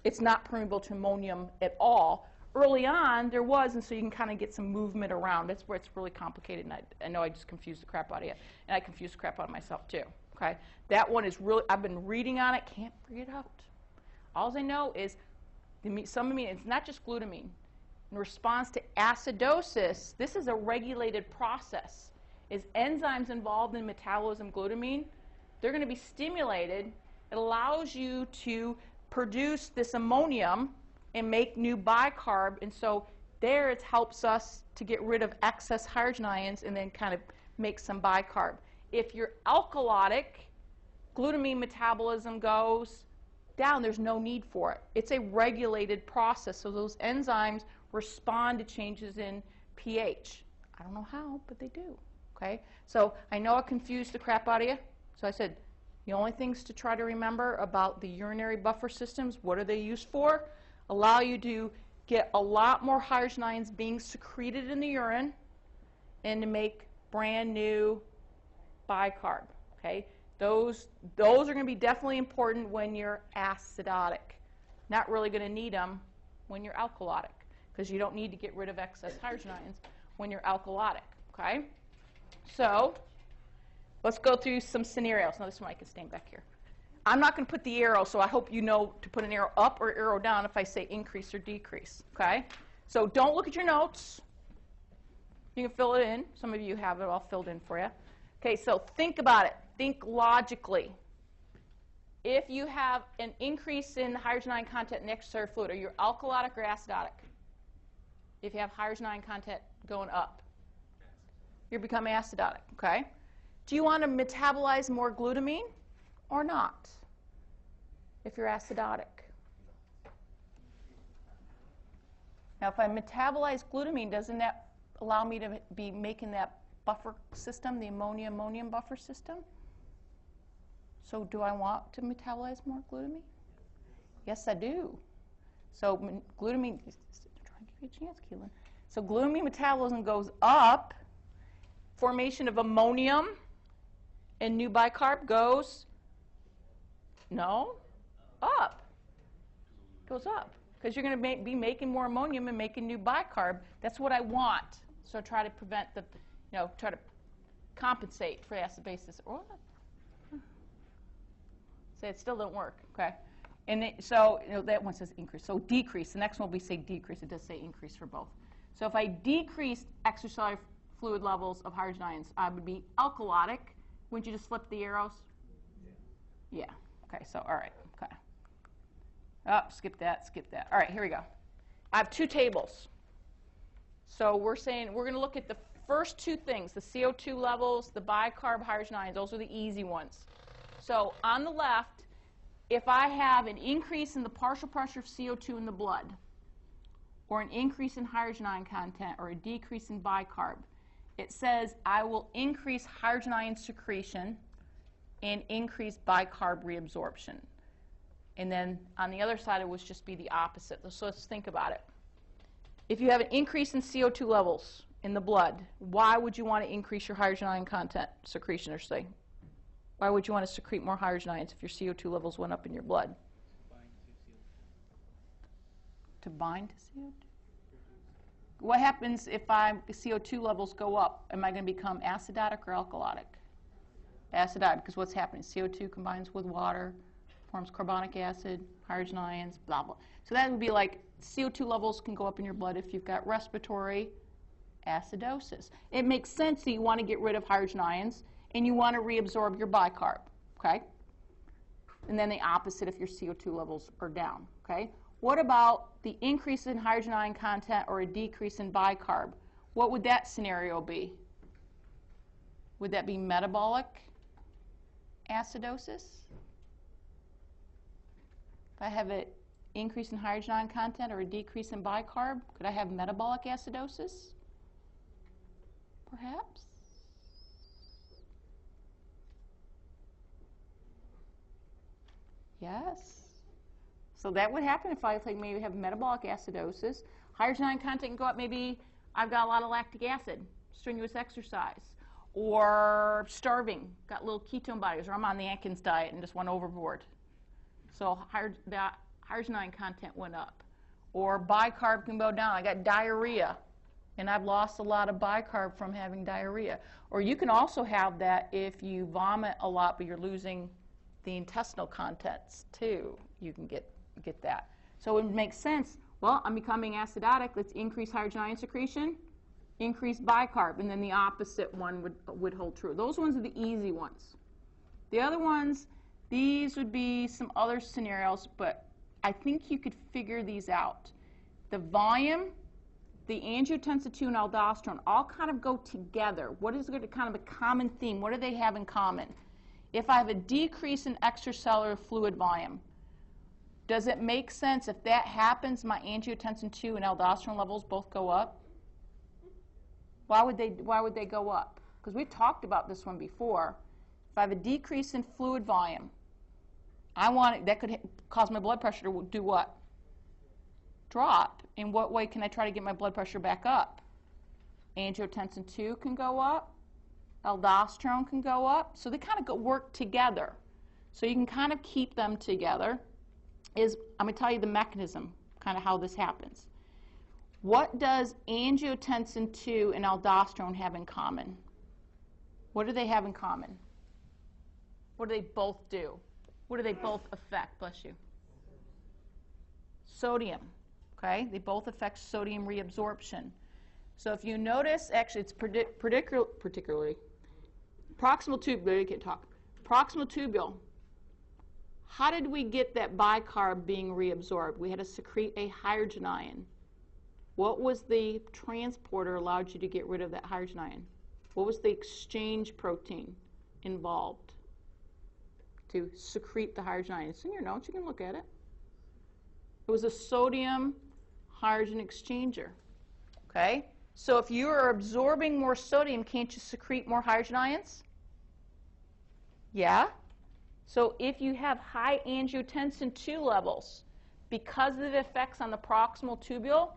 it's not permeable to ammonium at all. Early on, there was, and so you can kind of get some movement around. That's where it's really complicated, and I know I just confused the crap out of you, and I confused the crap out of myself too. Okay, that one is really, I've been reading on it, can't figure it out. All I know is some amine, it's not just glutamine. In response to acidosis, this is a regulated process. Is enzymes involved in metabolism glutamine, they're going to be stimulated. It allows you to produce this ammonium and make new bicarb, and so there it helps us to get rid of excess hydrogen ions and then kind of make some bicarb. If you're alkalotic, glutamine metabolism goes down. There's no need for it. It's a regulated process, so those enzymes respond to changes in pH. I don't know how, but they do. Okay? So I know I confused the crap out of you. So I said the only things to try to remember about the urinary buffer systems, what are they used for? Allow you to get a lot more hydrogen ions being secreted in the urine and to make brand new bicarb. Okay? Those are going to be definitely important when you're acidotic. Not really going to need them when you're alkalotic, because you don't need to get rid of excess hydrogen ions when you're alkalotic. Okay? So let's go through some scenarios. Now this one I can stand back here. I'm not going to put the arrow, so I hope you know to put an arrow up or arrow down if I say increase or decrease. Okay? So don't look at your notes. You can fill it in. Some of you have it all filled in for you. Okay, so think about it. Think logically. If you have an increase in hydrogen ion content in the extracellular fluid, are you alkalotic or acidotic? If you have hydrogen ion content going up, you become acidotic. Okay? Do you want to metabolize more glutamine or not if you're acidotic? Now, if I metabolize glutamine, doesn't that allow me to be making that buffer system, the ammonia-ammonium buffer system? So do I want to metabolize more glutamine? Yes, I do. So glutamine, try and give you a chance, Keelan. So glutamine metabolism goes up. Formation of ammonium and new bicarb goes, no, up. Goes up. Because you're going to be making more ammonium and making new bicarb. That's what I want. So try to prevent the, try to compensate for acid basis. Say it still didn't work. Okay. And so that one says increase. So decrease. The next one will be say decrease. It does say increase for both. So if I decreased extracellular fluid levels of hydrogen ions, I would be alkalotic. Wouldn't you just flip the arrows? Yeah. Okay. So all right. Okay. Oh, skip that. Skip that. All right. Here we go. I have two tables. So we're saying we're going to look at the first two things, the CO2 levels, the bicarb hydrogen ions. Those are the easy ones. So on the left, if I have an increase in the partial pressure of CO2 in the blood, or an increase in hydrogen ion content, or a decrease in bicarb, it says I will increase hydrogen ion secretion and increase bicarb reabsorption. And then on the other side, it would just be the opposite. So let's think about it. If you have an increase in CO2 levels in the blood, why would you want to increase your hydrogen ion content secretion, or say? Why would you want to secrete more hydrogen ions if your CO2 levels went up in your blood? To bind to CO2? What happens if CO2 levels go up? Am I going to become acidotic or alkalotic? Acidotic, because what's happening? CO2 combines with water, forms carbonic acid, hydrogen ions, blah, blah. So that would be like CO2 levels can go up in your blood if you've got respiratory acidosis. It makes sense that you want to get rid of hydrogen ions and you want to reabsorb your bicarb, okay? And then the opposite if your CO2 levels are down, okay? What about the increase in hydrogen ion content or a decrease in bicarb? What would that scenario be? Would that be metabolic acidosis? If I have an increase in hydrogen ion content or a decrease in bicarb, could I have metabolic acidosis? Perhaps. Yes. So that would happen if I maybe have metabolic acidosis. hydrogen ion content can go up. Maybe I've got a lot of lactic acid, strenuous exercise, or starving, got little ketone bodies, or I'm on the Atkins diet and just went overboard. So that hydrogen ion content went up. Or bicarb can go down. I got diarrhea, and I've lost a lot of bicarb from having diarrhea. Or you can also have that if you vomit a lot, but you're losing the intestinal contents too. You can get that. So it makes sense. Well, I'm becoming acidotic. Let's increase hydrogen ion secretion, increase bicarb, and then the opposite one would hold true. Those ones are the easy ones. The other ones, these would be some other scenarios, but I think you could figure these out. The volume, the angiotensin II, and aldosterone all kind of go together. What is kind of a common theme? What do they have in common? If I have a decrease in extracellular fluid volume, does it make sense if that happens, my angiotensin II and aldosterone levels both go up? Why would they go up? Because we've talked about this one before. If I have a decrease in fluid volume, that could cause my blood pressure to do what? Drop. In what way can I try to get my blood pressure back up? Angiotensin II can go up. Aldosterone can go up. So they kind of work together. So you can kind of keep them together. I'm going to tell you the mechanism, kind of how this happens. What does angiotensin II and aldosterone have in common? What do they have in common? What do they both do? What do they both affect? Bless you. Sodium. Okay? They both affect sodium reabsorption. So if you notice, actually it's particularly proximal tubule, you can't talk. Proximal tubule. How did we get that bicarb being reabsorbed? We had to secrete a hydrogen ion. What was the transporter allowed you to get rid of that hydrogen ion? What was the exchange protein involved to secrete the hydrogen ion? It's in your notes. You can look at it. It was a sodium hydrogen exchanger. Okay? So if you are absorbing more sodium, can't you secrete more hydrogen ions? Yeah? So if you have high angiotensin II levels, because of the effects on the proximal tubule,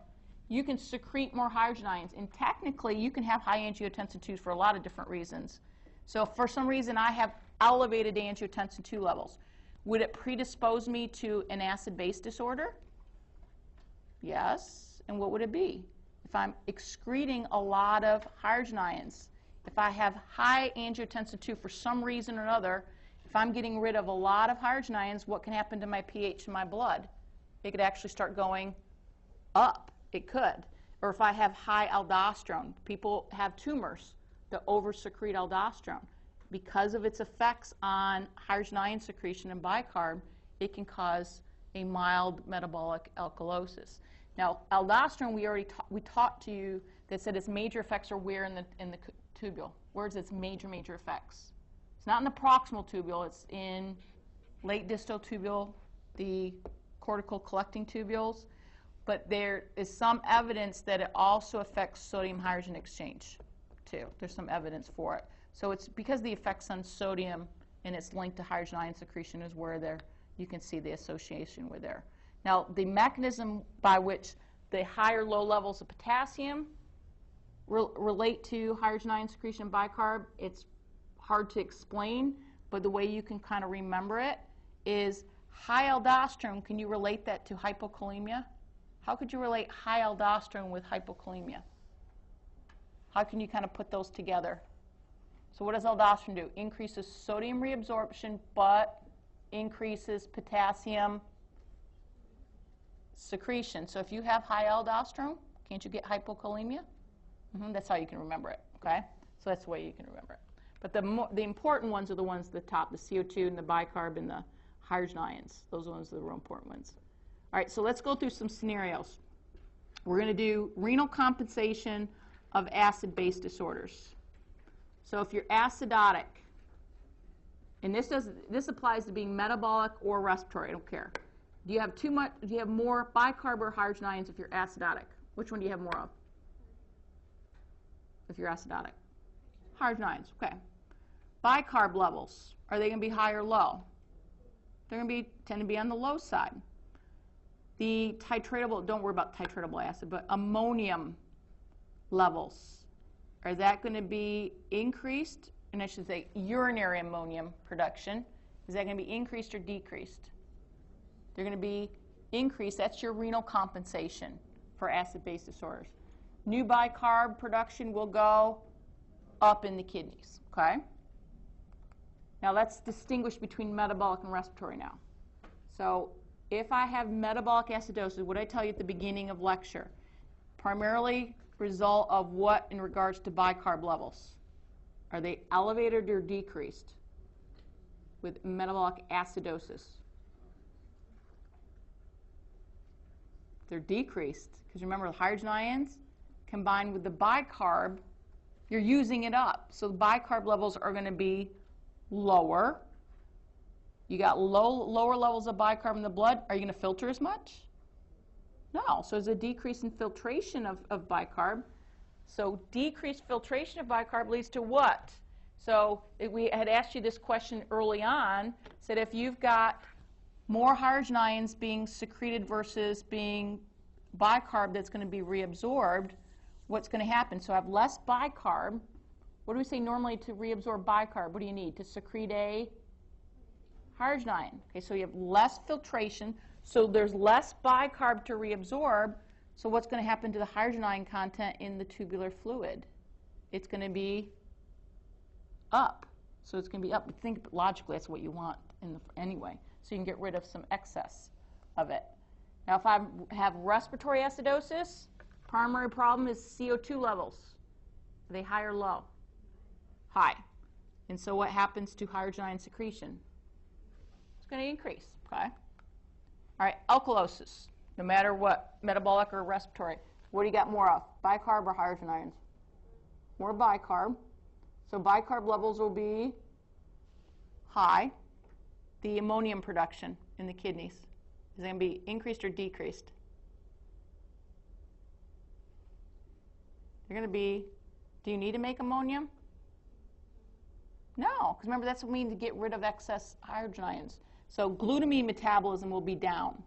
you can secrete more hydrogen ions. And technically, you can have high angiotensin IIs for a lot of different reasons. So if for some reason I have elevated angiotensin II levels, would it predispose me to an acid-base disorder? Yes. And what would it be? If I'm excreting a lot of hydrogen ions, if I have high angiotensin II for some reason or another, if I'm getting rid of a lot of hydrogen ions, what can happen to my pH in my blood? It could actually start going up. It could. Or if I have high aldosterone, people have tumors that oversecrete aldosterone. Because of its effects on hydrogen ion secretion and bicarb, it can cause a mild metabolic alkalosis. Now, aldosterone, we taught to you that said its major effects are where in the tubule. Where's its major effects? It's not in the proximal tubule. It's in late distal tubule, the cortical collecting tubules. But there is some evidence that it also affects sodium hydrogen exchange, too. There's some evidence for it. So it's because the effects on sodium and its link to hydrogen ion secretion is where you can see the association with there. Now, the mechanism by which the higher low levels of potassium relate to hydrogen ion secretion and bicarb, it's hard to explain, but the way you can kind of remember it is high aldosterone. Can you relate that to hypokalemia? How could you relate high aldosterone with hypokalemia? How can you kind of put those together? So what does aldosterone do? Increases sodium reabsorption, but increases potassium secretion. So if you have high aldosterone, can't you get hypokalemia? That's how you can remember it, okay? So that's the way you can remember it. But the important ones are the ones at the top, the CO2 and the bicarb and the hydrogen ions. Those are the ones that are the real important ones. All right, so let's go through some scenarios. We're going to do renal compensation of acid-base disorders. So if you're acidotic, and this applies to being metabolic or respiratory, I don't care. Do you have too much? Do you have more bicarb or hydrogen ions if you're acidotic? Which one do you have more of? If you're acidotic, hydrogen ions. Okay. Bicarb levels, are they going to be high or low? They're going to tend to be on the low side. the titratable, don't worry about titratable acid, but ammonium levels, are that going to be increased? And I should say urinary ammonium production. Is that going to be increased or decreased? They're going to be increased. That's your renal compensation for acid-base disorders. New bicarb production will go up in the kidneys, okay? Now let's distinguish between metabolic and respiratory now. So if I have metabolic acidosis, what did I tell you at the beginning of lecture? Primarily result of what in regards to bicarb levels? Are they elevated or decreased with metabolic acidosis? They're decreased, because remember the hydrogen ions combined with the bicarb, you're using it up. So the bicarb levels are going to be lower. You got lower levels of bicarb in the blood. Are you going to filter as much? No. So there's a decrease in filtration of bicarb. So decreased filtration of bicarb leads to what? So we had asked you this question early on, said if you've got more hydrogen ions being secreted versus being bicarb that's going to be reabsorbed, what's going to happen? So I have less bicarb. What do we say normally to reabsorb bicarb? What do you need? To secrete a hydrogen ion. Okay, so you have less filtration, so there's less bicarb to reabsorb. So what's going to happen to the hydrogen ion content in the tubular fluid? It's going to be up. So it's going to be up. But think logically, that's what you want anyway. So you can get rid of some excess of it. Now, if I have respiratory acidosis, primary problem is CO2 levels. Are they high or low? High. And so what happens to hydrogen ion secretion? It's going to increase. Okay. All right, alkalosis. No matter what, metabolic or respiratory, what do you got more of? Bicarb or hydrogen ions? More bicarb. So bicarb levels will be high. The ammonium production in the kidneys, is it going to be increased or decreased? They're going to be, do you need to make ammonium? No, because remember that's what we need to get rid of excess hydrogen ions. So glutamine metabolism will be down.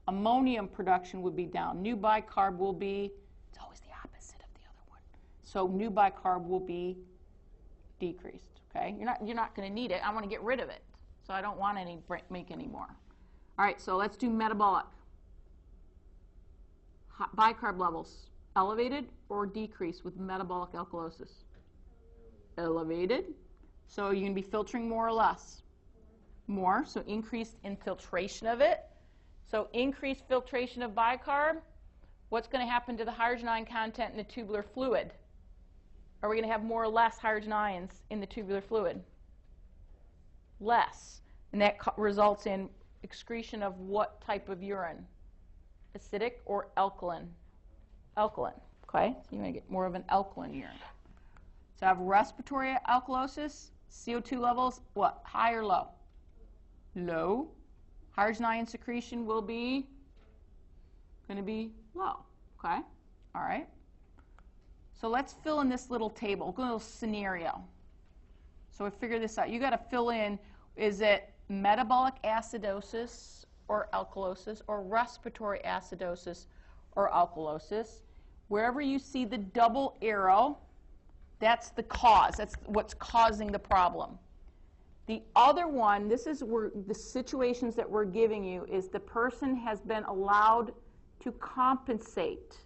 Ammonium production would be down. New bicarb will be, it's always the opposite of the other one. So new bicarb will be decreased, okay? You're not going to need it. I want to get rid of it. So I don't want make any more. All right, so let's do metabolic. Bicarb levels, elevated or decreased with metabolic alkalosis? Elevated. So you're going to be filtering more or less? More, so increased in filtration of it. So increased filtration of bicarb. What's going to happen to the hydrogen ion content in the tubular fluid? Are we going to have more or less hydrogen ions in the tubular fluid? Less. And that results in excretion of what type of urine? Acidic or alkaline? Alkaline. Okay, so you're going to get more of an alkaline urine. So I have respiratory alkalosis, CO2 levels, what? High or low? Low. Hydrogen ion secretion will be going to be low. Okay, all right. So let's fill in this little table, a little scenario. So we figure this out. You got to fill in, is it metabolic acidosis or alkalosis or respiratory acidosis or alkalosis? Wherever you see the double arrow, that's the cause. That's what's causing the problem. The other one, this is where the situations that we're giving you is the person has been allowed to compensate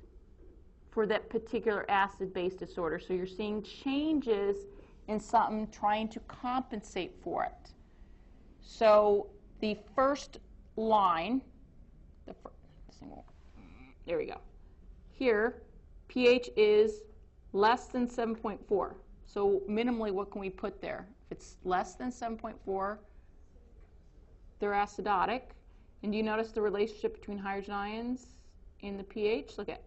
for that particular acid-base disorder. So you're seeing changes in something trying to compensate for it. So the first line, there we go. Here, pH is less than 7.4. So minimally, what can we put there? If it's less than 7.4, they're acidotic. And do you notice the relationship between hydrogen ions in the pH? Look at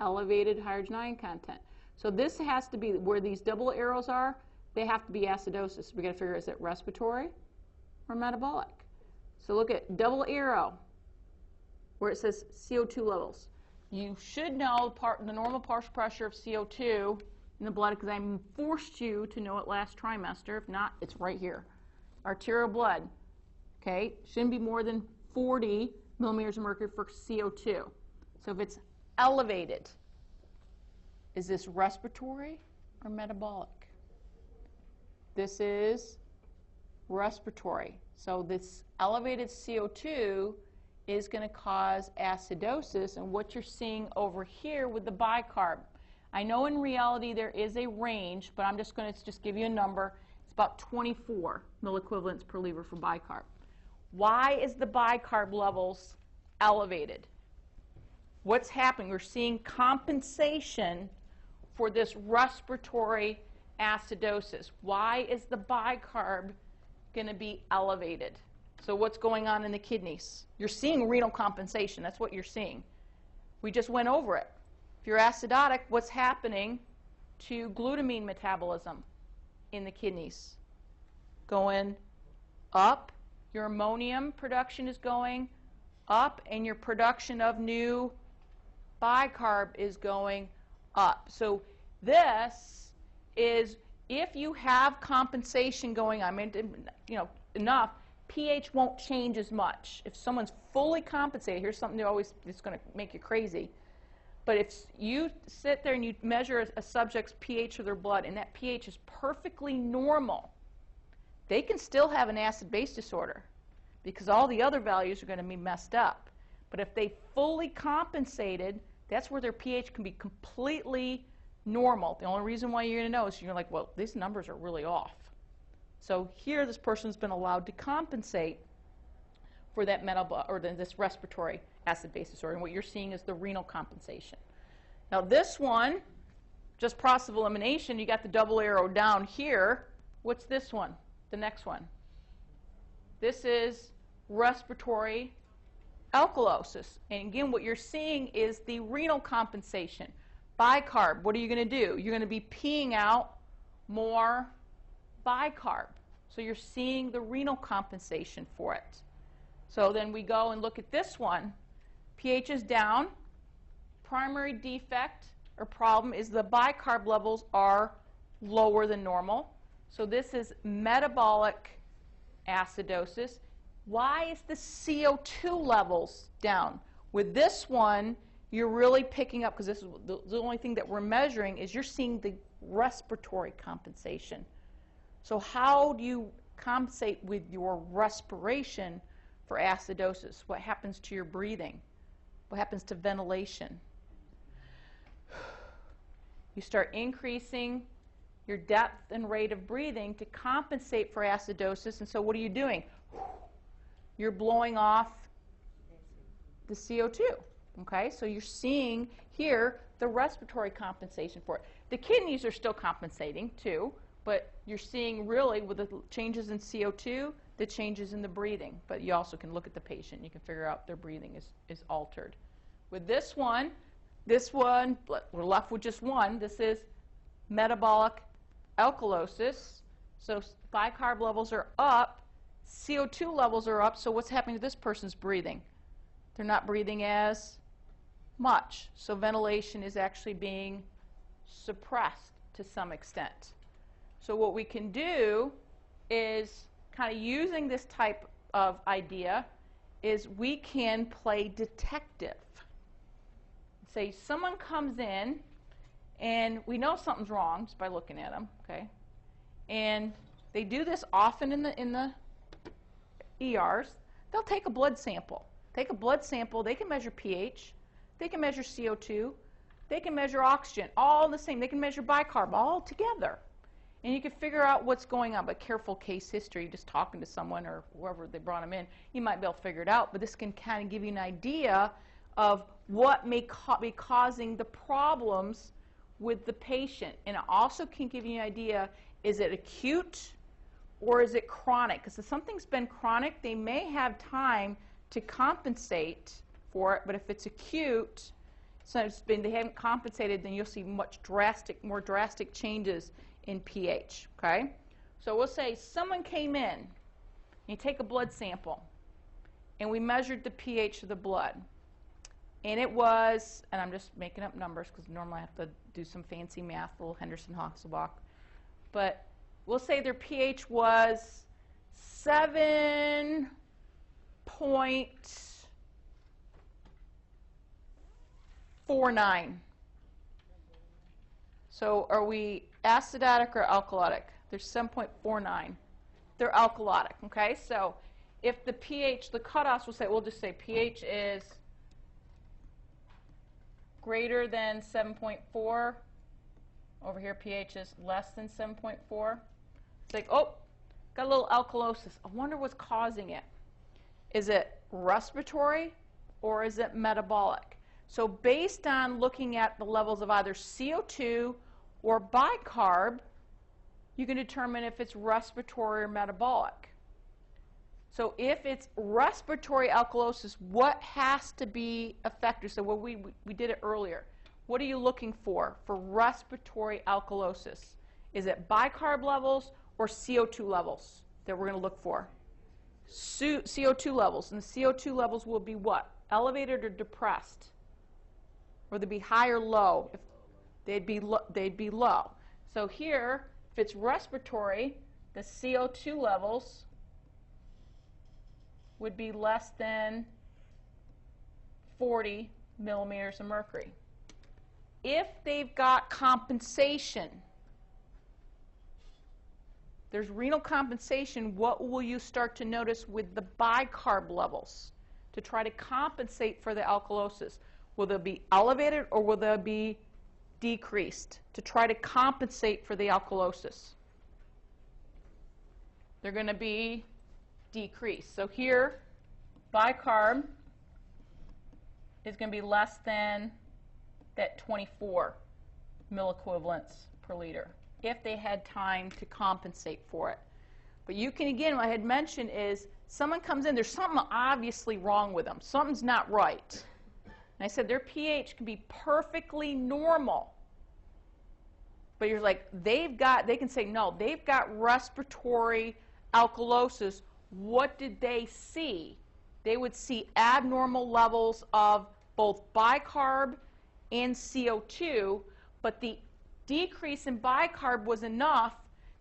elevated hydrogen ion content. So this has to be where these double arrows are. They have to be acidosis. We got to figure, is it respiratory or metabolic? So look at double arrow where it says CO2 levels. You should know the normal partial pressure of CO2 in the blood because I forced you to know it last trimester. If not, it's right here. Arterial blood, okay, shouldn't be more than 40 millimeters of mercury for CO2. So if it's elevated, is this respiratory or metabolic? This is respiratory. So this elevated CO2 is going to cause acidosis, and what you're seeing over here with the bicarb. I know in reality there is a range, but I'm just going to give you a number. It's about 24 milliequivalents per liter for bicarb. Why is the bicarb levels elevated? What's happening? We're seeing compensation for this respiratory acidosis. Why is the bicarb going to be elevated? So what's going on in the kidneys? You're seeing renal compensation. That's what you're seeing. We just went over it. If you're acidotic, what's happening to glutamine metabolism in the kidneys? Going up. Your ammonium production is going up, and your production of new bicarb is going up. So this is, if you have compensation going on, enough, pH won't change as much. If someone's fully compensated, here's something that's going to make you crazy. But if you sit there and you measure a subject's pH of their blood, and that pH is perfectly normal, they can still have an acid-base disorder because all the other values are going to be messed up. But if they fully compensated, that's where their pH can be completely normal. The only reason why you're going to know is you're like, well, these numbers are really off. So here this person's been allowed to compensate for that this respiratory acid-base disorder. And what you're seeing is the renal compensation. Now this one, just process of elimination, you got the double arrow down here. What's this one? The next one. This is respiratory alkalosis. And again, what you're seeing is the renal compensation. Bicarb, what are you going to do? You're going to be peeing out more bicarb. So you're seeing the renal compensation for it. So then we go and look at this one. pH is down. Primary defect or problem is the bicarb levels are lower than normal. So this is metabolic acidosis. Why is the CO2 levels down? With this one, you're really picking up, because this is the only thing that we're measuring, is you're seeing the respiratory compensation. So how do you compensate with your respiration for acidosis? What happens to your breathing? What happens to ventilation? You start increasing your depth and rate of breathing to compensate for acidosis, and so what are you doing? You're blowing off the CO2. Okay, so you're seeing here the respiratory compensation for it. The kidneys are still compensating too, but you're seeing really with the changes in CO2, the changes in the breathing. But you also can look at the patient. You can figure out their breathing is altered. With this one, we're left with just one. This is metabolic alkalosis. So bicarb levels are up, CO2 levels are up, so what's happening to this person's breathing? They're not breathing as much. So ventilation is actually being suppressed to some extent. So what we can do is, kind of using this type of idea, is we can play detective. Say someone comes in and we know something's wrong just by looking at them, okay? And they do this often in the ERs. They'll take a blood sample. Take a blood sample, they can measure pH, they can measure CO2, they can measure oxygen, all the same. They can measure bicarb all together. And you can figure out what's going on. But careful case history, just talking to someone or whoever they brought them in, you might be able to figure it out. But this can kind of give you an idea of what may be causing the problems with the patient. And it also can give you an idea, is it acute or is it chronic? Because if something's been chronic, they may have time to compensate for it, but if it's acute, so they haven't compensated, then you'll see more drastic changes in pH, okay? So we'll say someone came in, and you take a blood sample, and we measured the pH of the blood, and it was, and I'm just making up numbers because normally I have to do some fancy math, a little Henderson-Hasselbalch, but we'll say their pH was 7.5. 7.49. So are we acidotic or alkalotic? They're 7.49. They're alkalotic, okay? So if the pH, the cutoffs will say, we'll just say pH is greater than 7.4. Over here, pH is less than 7.4. It's like, oh, got a little alkalosis. I wonder what's causing it. Is it respiratory or is it metabolic? So based on looking at the levels of either CO2 or bicarb, you can determine if it's respiratory or metabolic. So if it's respiratory alkalosis, what has to be affected? So we did it earlier. What are you looking for respiratory alkalosis? Is it bicarb levels or CO2 levels that we're going to look for? CO2 levels. And the CO2 levels will be what? Elevated or depressed? Or they'd be high or low? If they'd be low. So here, if it's respiratory, the CO2 levels would be less than 40 millimeters of mercury. If they've got compensation, there's renal compensation, what will you start to notice with the bicarb levels to try to compensate for the alkalosis? Will they be elevated or will they be decreased to try to compensate for the alkalosis? They're going to be decreased. So here, bicarb is going to be less than that 24 milliequivalents per liter if they had time to compensate for it. But you can, again, what I had mentioned is someone comes in, there's something obviously wrong with them. Something's not right. And I said their pH can be perfectly normal. But you're like, they can say, no, they've got respiratory alkalosis. What did they see? They would see abnormal levels of both bicarb and CO2, but the decrease in bicarb was enough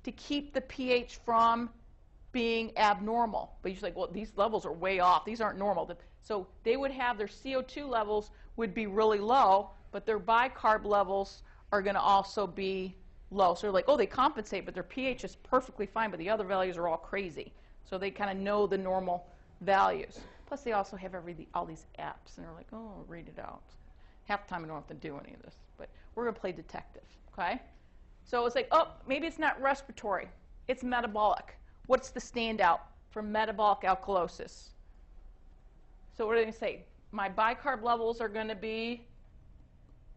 to keep the pH from being abnormal. But you're like, well, these levels are way off. These aren't normal. So they would have their CO2 levels would be really low, but their bicarb levels are going to also be low. So they're like, oh, they compensate, but their pH is perfectly fine, but the other values are all crazy. So they kind of know the normal values. Plus, they also have all these apps, and they're like, oh, I'll read it out. Half the time I don't have to do any of this, but we're going to play detective, okay? So it's like, oh, maybe it's not respiratory. It's metabolic. What's the standout for metabolic alkalosis? So what are they going to say? My bicarb levels are going to be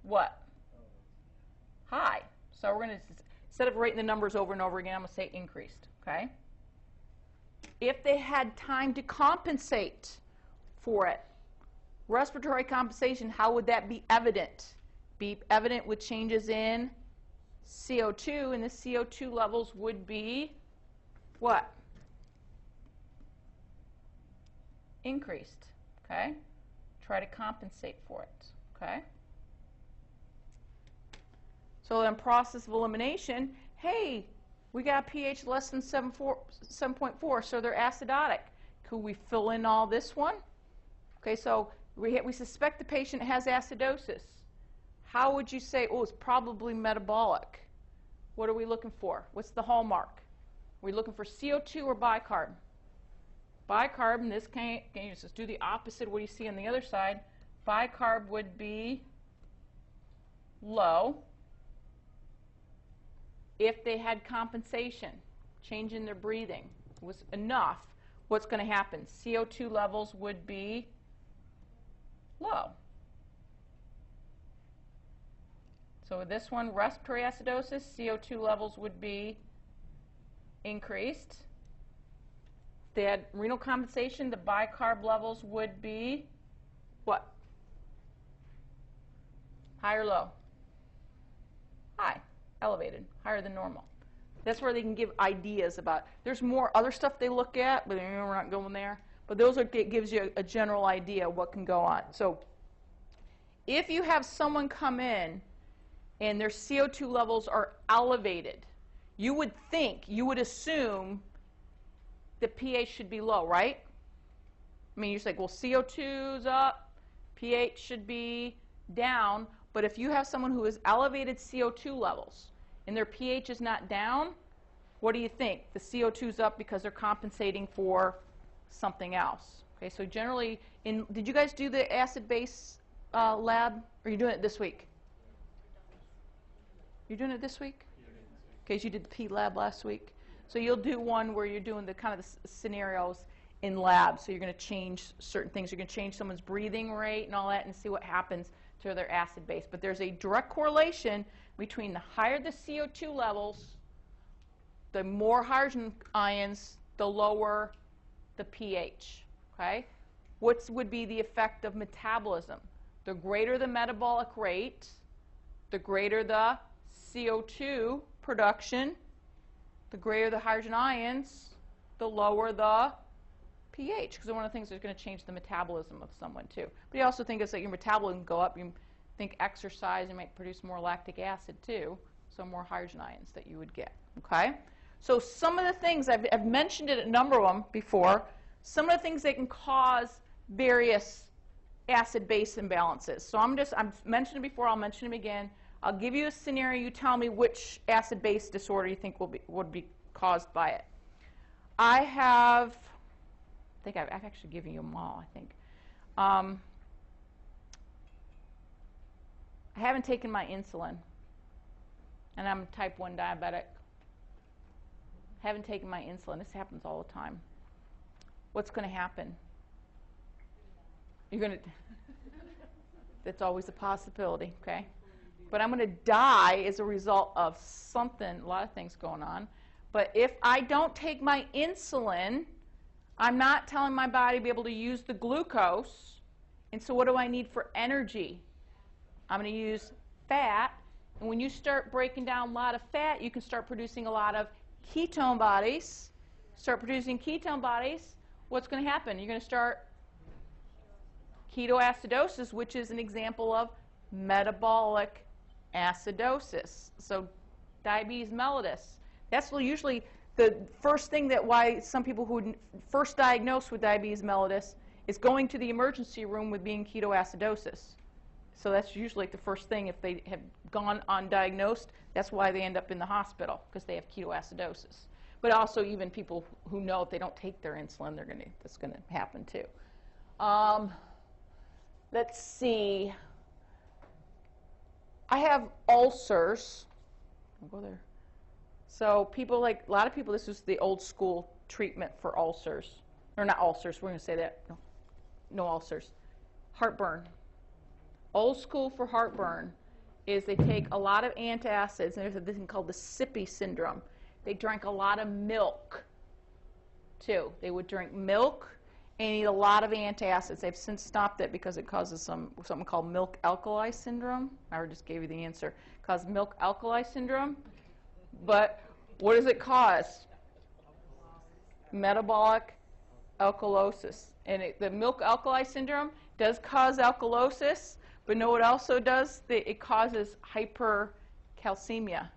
what? High. So we're going to, instead of writing the numbers over and over again, I'm going to say increased, okay? If they had time to compensate for it, respiratory compensation, how would that be evident? Be evident with changes in CO2, and the CO2 levels would be what? Increased, okay? Try to compensate for it, okay? So then process of elimination, hey, we got pH less than 7.4, so they're acidotic. Could we fill in all this one? Okay, so we suspect the patient has acidosis. How would you say, oh, it's probably metabolic? What are we looking for? What's the hallmark? Are we looking for CO2 or bicarb? Bicarb, in this case, you just do the opposite of what you see on the other side. Bicarb would be low. If they had compensation, change in their breathing was enough, what's going to happen? CO2 levels would be low. So with this one, respiratory acidosis, CO2 levels would be increased. If they had renal compensation, the bicarb levels would be what? High or low? High. Elevated, higher than normal. That's where they can give ideas about. There's more other stuff they look at, but we're not going there. But those are, it gives you a general idea of what can go on. So if you have someone come in and their CO2 levels are elevated, you would think, you would assume the pH should be low, right? I mean, you're like, well, CO2's up, pH should be down. But if you have someone who has elevated CO2 levels and their pH is not down, what do you think? The CO2 is up because they're compensating for something else. Okay, so generally, did you guys do the acid-base lab? Or are you doing it this week? You're doing it this week? Okay, so you did the P lab last week. So you'll do one where you're doing the kind of the scenarios in lab. So you're going to change certain things. You're going to change someone's breathing rate and all that and see what happens to their acid base. But there's a direct correlation between the higher the CO2 levels, the more hydrogen ions, the lower the pH. Okay? What would be the effect of metabolism? The greater the metabolic rate, the greater the CO2 production, the greater the hydrogen ions, the lower the pH, because one of the things that's going to change the metabolism of someone too. But you also think it's like your metabolism go up. You think exercise, you might produce more lactic acid too, so more hydrogen ions that you would get. Okay? So some of the things, I've mentioned it, a number of them before, some of the things that can cause various acid-base imbalances. So I've mentioned it before, I'll mention them again. I'll give you a scenario, you tell me which acid-base disorder you think would be caused by it. I think I've actually given you them all, I think. I haven't taken my insulin, and I'm type 1 diabetic. Haven't taken my insulin. This happens all the time. What's going to happen? You're going to, that's always a possibility, okay? But I'm going to die as a result of something, a lot of things going on. But if I don't take my insulin, I'm not telling my body to be able to use the glucose. And so what do I need for energy? I'm going to use fat. And when you start breaking down a lot of fat, you can start producing a lot of ketone bodies. Start producing ketone bodies, what's going to happen? You're going to start ketoacidosis, which is an example of metabolic acidosis. So diabetes mellitus. That's usually the first thing that why some people who first diagnosed with diabetes mellitus is going to the emergency room with being ketoacidosis. So that's usually the first thing if they have gone undiagnosed. That's why they end up in the hospital, because they have ketoacidosis. But also even people who know if they don't take their insulin, that's going to happen too. Let's see. I have ulcers. I'll go there. So people a lot of people, this is the old school treatment for ulcers. Or not ulcers, we're going to say that. No ulcers. Heartburn. Old school for heartburn is they take a lot of antacids, and there's a thing called the SIPI syndrome. They drank a lot of milk, too. They would drink milk and eat a lot of antacids. They've since stopped it because it causes something called milk alkali syndrome. I just gave you the answer. It causes milk alkali syndrome. But what does it cause? Metabolic alkalosis. And the milk alkali syndrome does cause alkalosis, but know what it also does? It causes hypercalcemia,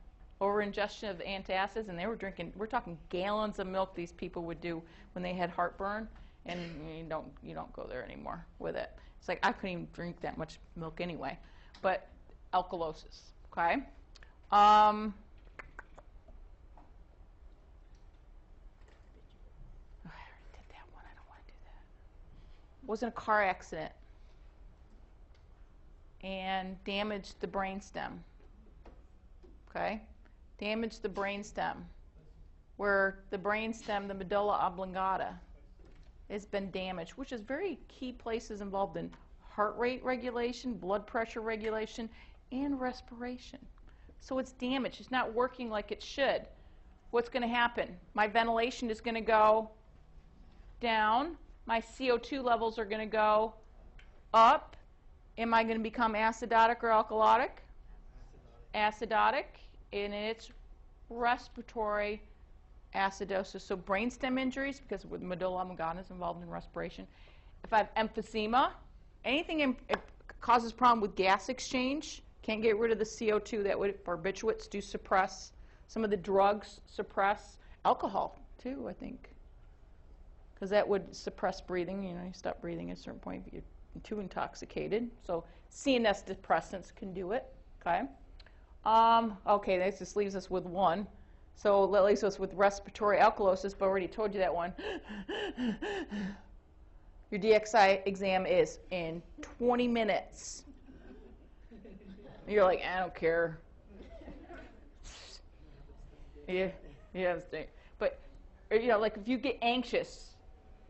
over-ingestion of antacids, and they were drinking, we're talking gallons of milk these people would do when they had heartburn, and you don't go there anymore with it. It's like I couldn't even drink that much milk anyway. But alkalosis, okay? I already did that one. I don't want to do that. Was in a car accident and damaged the brainstem. Okay? Damaged the brainstem, where the brainstem, the medulla oblongata, has been damaged, which is very key places involved in heart rate regulation, blood pressure regulation, and respiration. So it's damaged. It's not working like it should. What's going to happen? My ventilation is going to go down. My CO2 levels are going to go up. Am I going to become acidotic or alkalotic? Acidotic. And it's respiratory acidosis. So brainstem injuries, because with medulla oblongata is involved in respiration. If I have emphysema, anything it causes problem with gas exchange, can't get rid of the CO2, that would, barbiturates do suppress. Some of the drugs suppress. Alcohol, too, I think. Because that would suppress breathing. You stop breathing at a certain point. too intoxicated. So CNS depressants can do it, okay? Okay, that just leaves us with one. So that leaves us with respiratory alkalosis, but I already told you that one. Your DXI exam is in 20 minutes. You're like, I don't care. Yeah, but you know, like if you get anxious,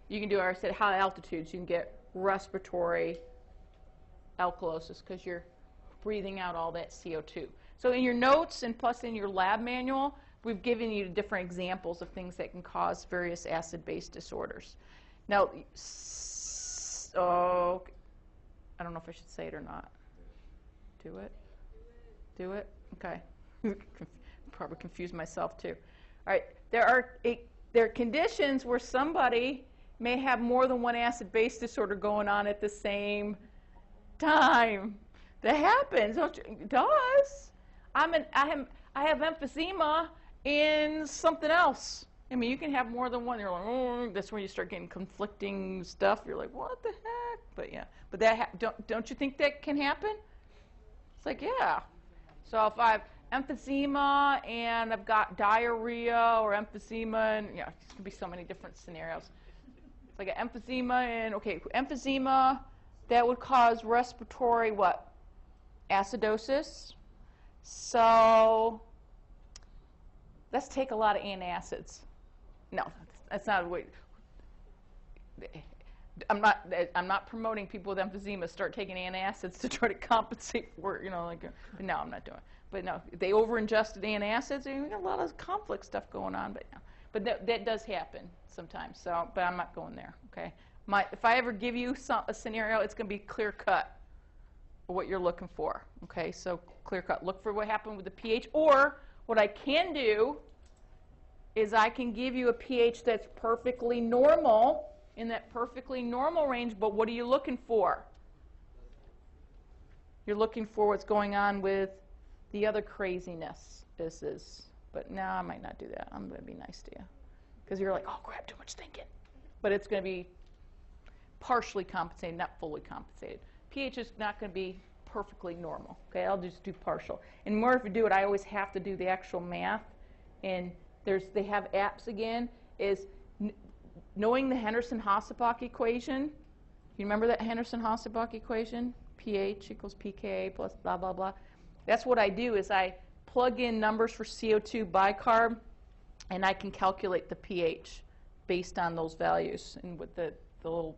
you can do, I said, high altitudes, you can get respiratory alkalosis because you're breathing out all that CO2. So in your notes and plus in your lab manual, we've given you different examples of things that can cause various acid-base disorders. Now, so I don't know if I should say it or not. Do it? Do it? Okay. Probably confuse myself too. All right. There are conditions where somebody may have more than one acid-base disorder going on at the same time. That happens. It does. I have emphysema in something else. I mean, you can have more than one. You're like, oh, that's when you start getting conflicting stuff. You're like, what the heck? But yeah, but that don't you think that can happen? It's like, yeah. So if I have emphysema and I've got diarrhea or emphysema, and yeah, there's gonna be so many different scenarios. It's like an emphysema and okay, emphysema that would cause respiratory what? Acidosis. So let's take a lot of antacids. No, that's not a way. I'm not promoting people with emphysema start taking antacids to try to compensate for, you know, like. But no, I'm not doing it. But no, if they over-ingested antacids, we got a lot of conflict stuff going on. But no, but that does happen sometimes. So, but I'm not going there. Okay. If I ever give you a scenario, it's going to be clear cut. What you're looking for. Okay. So clear cut. Look for what happened with the pH, or what I can do is I can give you a pH that's perfectly normal, in that perfectly normal range, but what are you looking for? You're looking for what's going on with the other craziness. But no, I might not do that. I'm going to be nice to you. Because you're like, oh, crap, too much thinking. But it's going to be partially compensated, not fully compensated. pH is not going to be perfectly normal. Okay, I'll just do partial. And more if you do it, I always have to do the actual math. And they have apps again, is knowing the Henderson-Hassebach equation. You remember that Henderson-Hassebach equation? pH equals pKa plus blah, blah, blah. That's what I do is I plug in numbers for CO2 bicarb, and I can calculate the pH based on those values and with the little,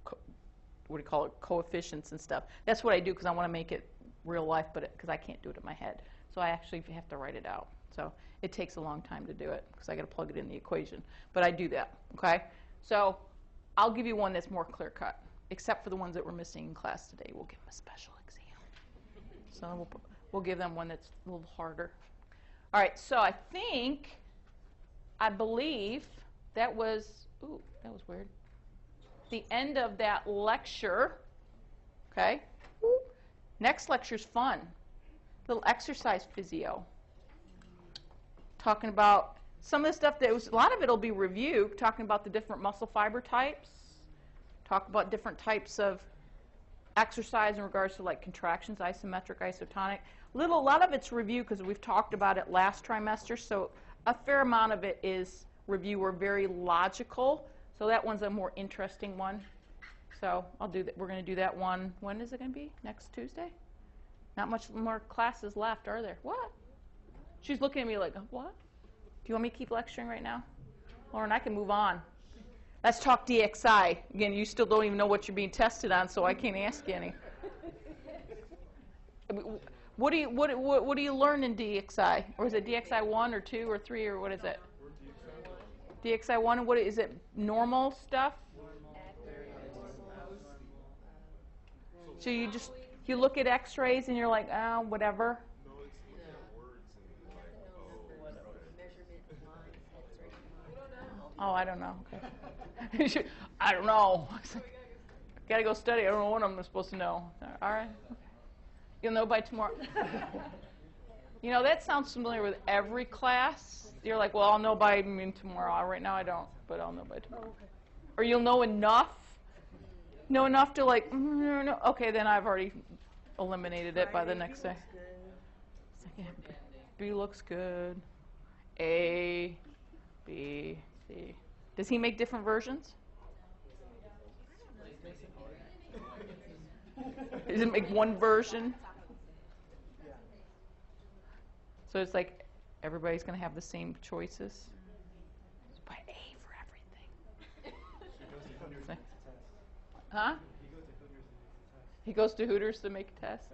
what do you call it, coefficients and stuff. That's what I do because I want to make it real life, but because I can't do it in my head. So I actually have to write it out. So it takes a long time to do it because I got to plug it in the equation. But I do that, okay? So I'll give you one that's more clear-cut, except for the ones that we're missing in class today. We'll give them a special exam. So we'll give them one that's a little harder. All right, so I believe that was, ooh, that was weird. The end of that lecture, okay? Next lecture's fun. Little exercise physio. Talking about some of the stuff that was, a lot of it will be review, talking about the different muscle fiber types, talk about different types of exercise in regards to like contractions, isometric, isotonic. A lot of it's review because we've talked about it last trimester, so a fair amount of it is review. We're very logical, so that one's a more interesting one. So I'll do that. We're going to do that one. When is it going to be? Next Tuesday? Not much more classes left, are there? What? She's looking at me like, what? Do you want me to keep lecturing right now? Lauren, I can move on. Let's talk DXI. Again, you still don't even know what you're being tested on, so I can't ask you any. What do you learn in DXI? Or is it DXI 1 or 2 or 3 or what is it? DXI 1, and what is it? Normal stuff? So you look at x-rays and you're like, oh, whatever. Oh, I don't know. Okay. I don't know. Got to go study. I don't know what I'm supposed to know. All right. Okay. You'll know by tomorrow. You know, that sounds familiar with every class. You're like, well, I'll know by tomorrow. Right now I don't, but I'll know by tomorrow. Or you'll know enough Know enough to like, no. Okay, then I've already eliminated it by the next day. Second, B looks good. A, B, C. Does he make different versions? Does it make one version? So it's like everybody's going to have the same choices? Just buy A for everything. So- huh? He goes to Hooters to make a test?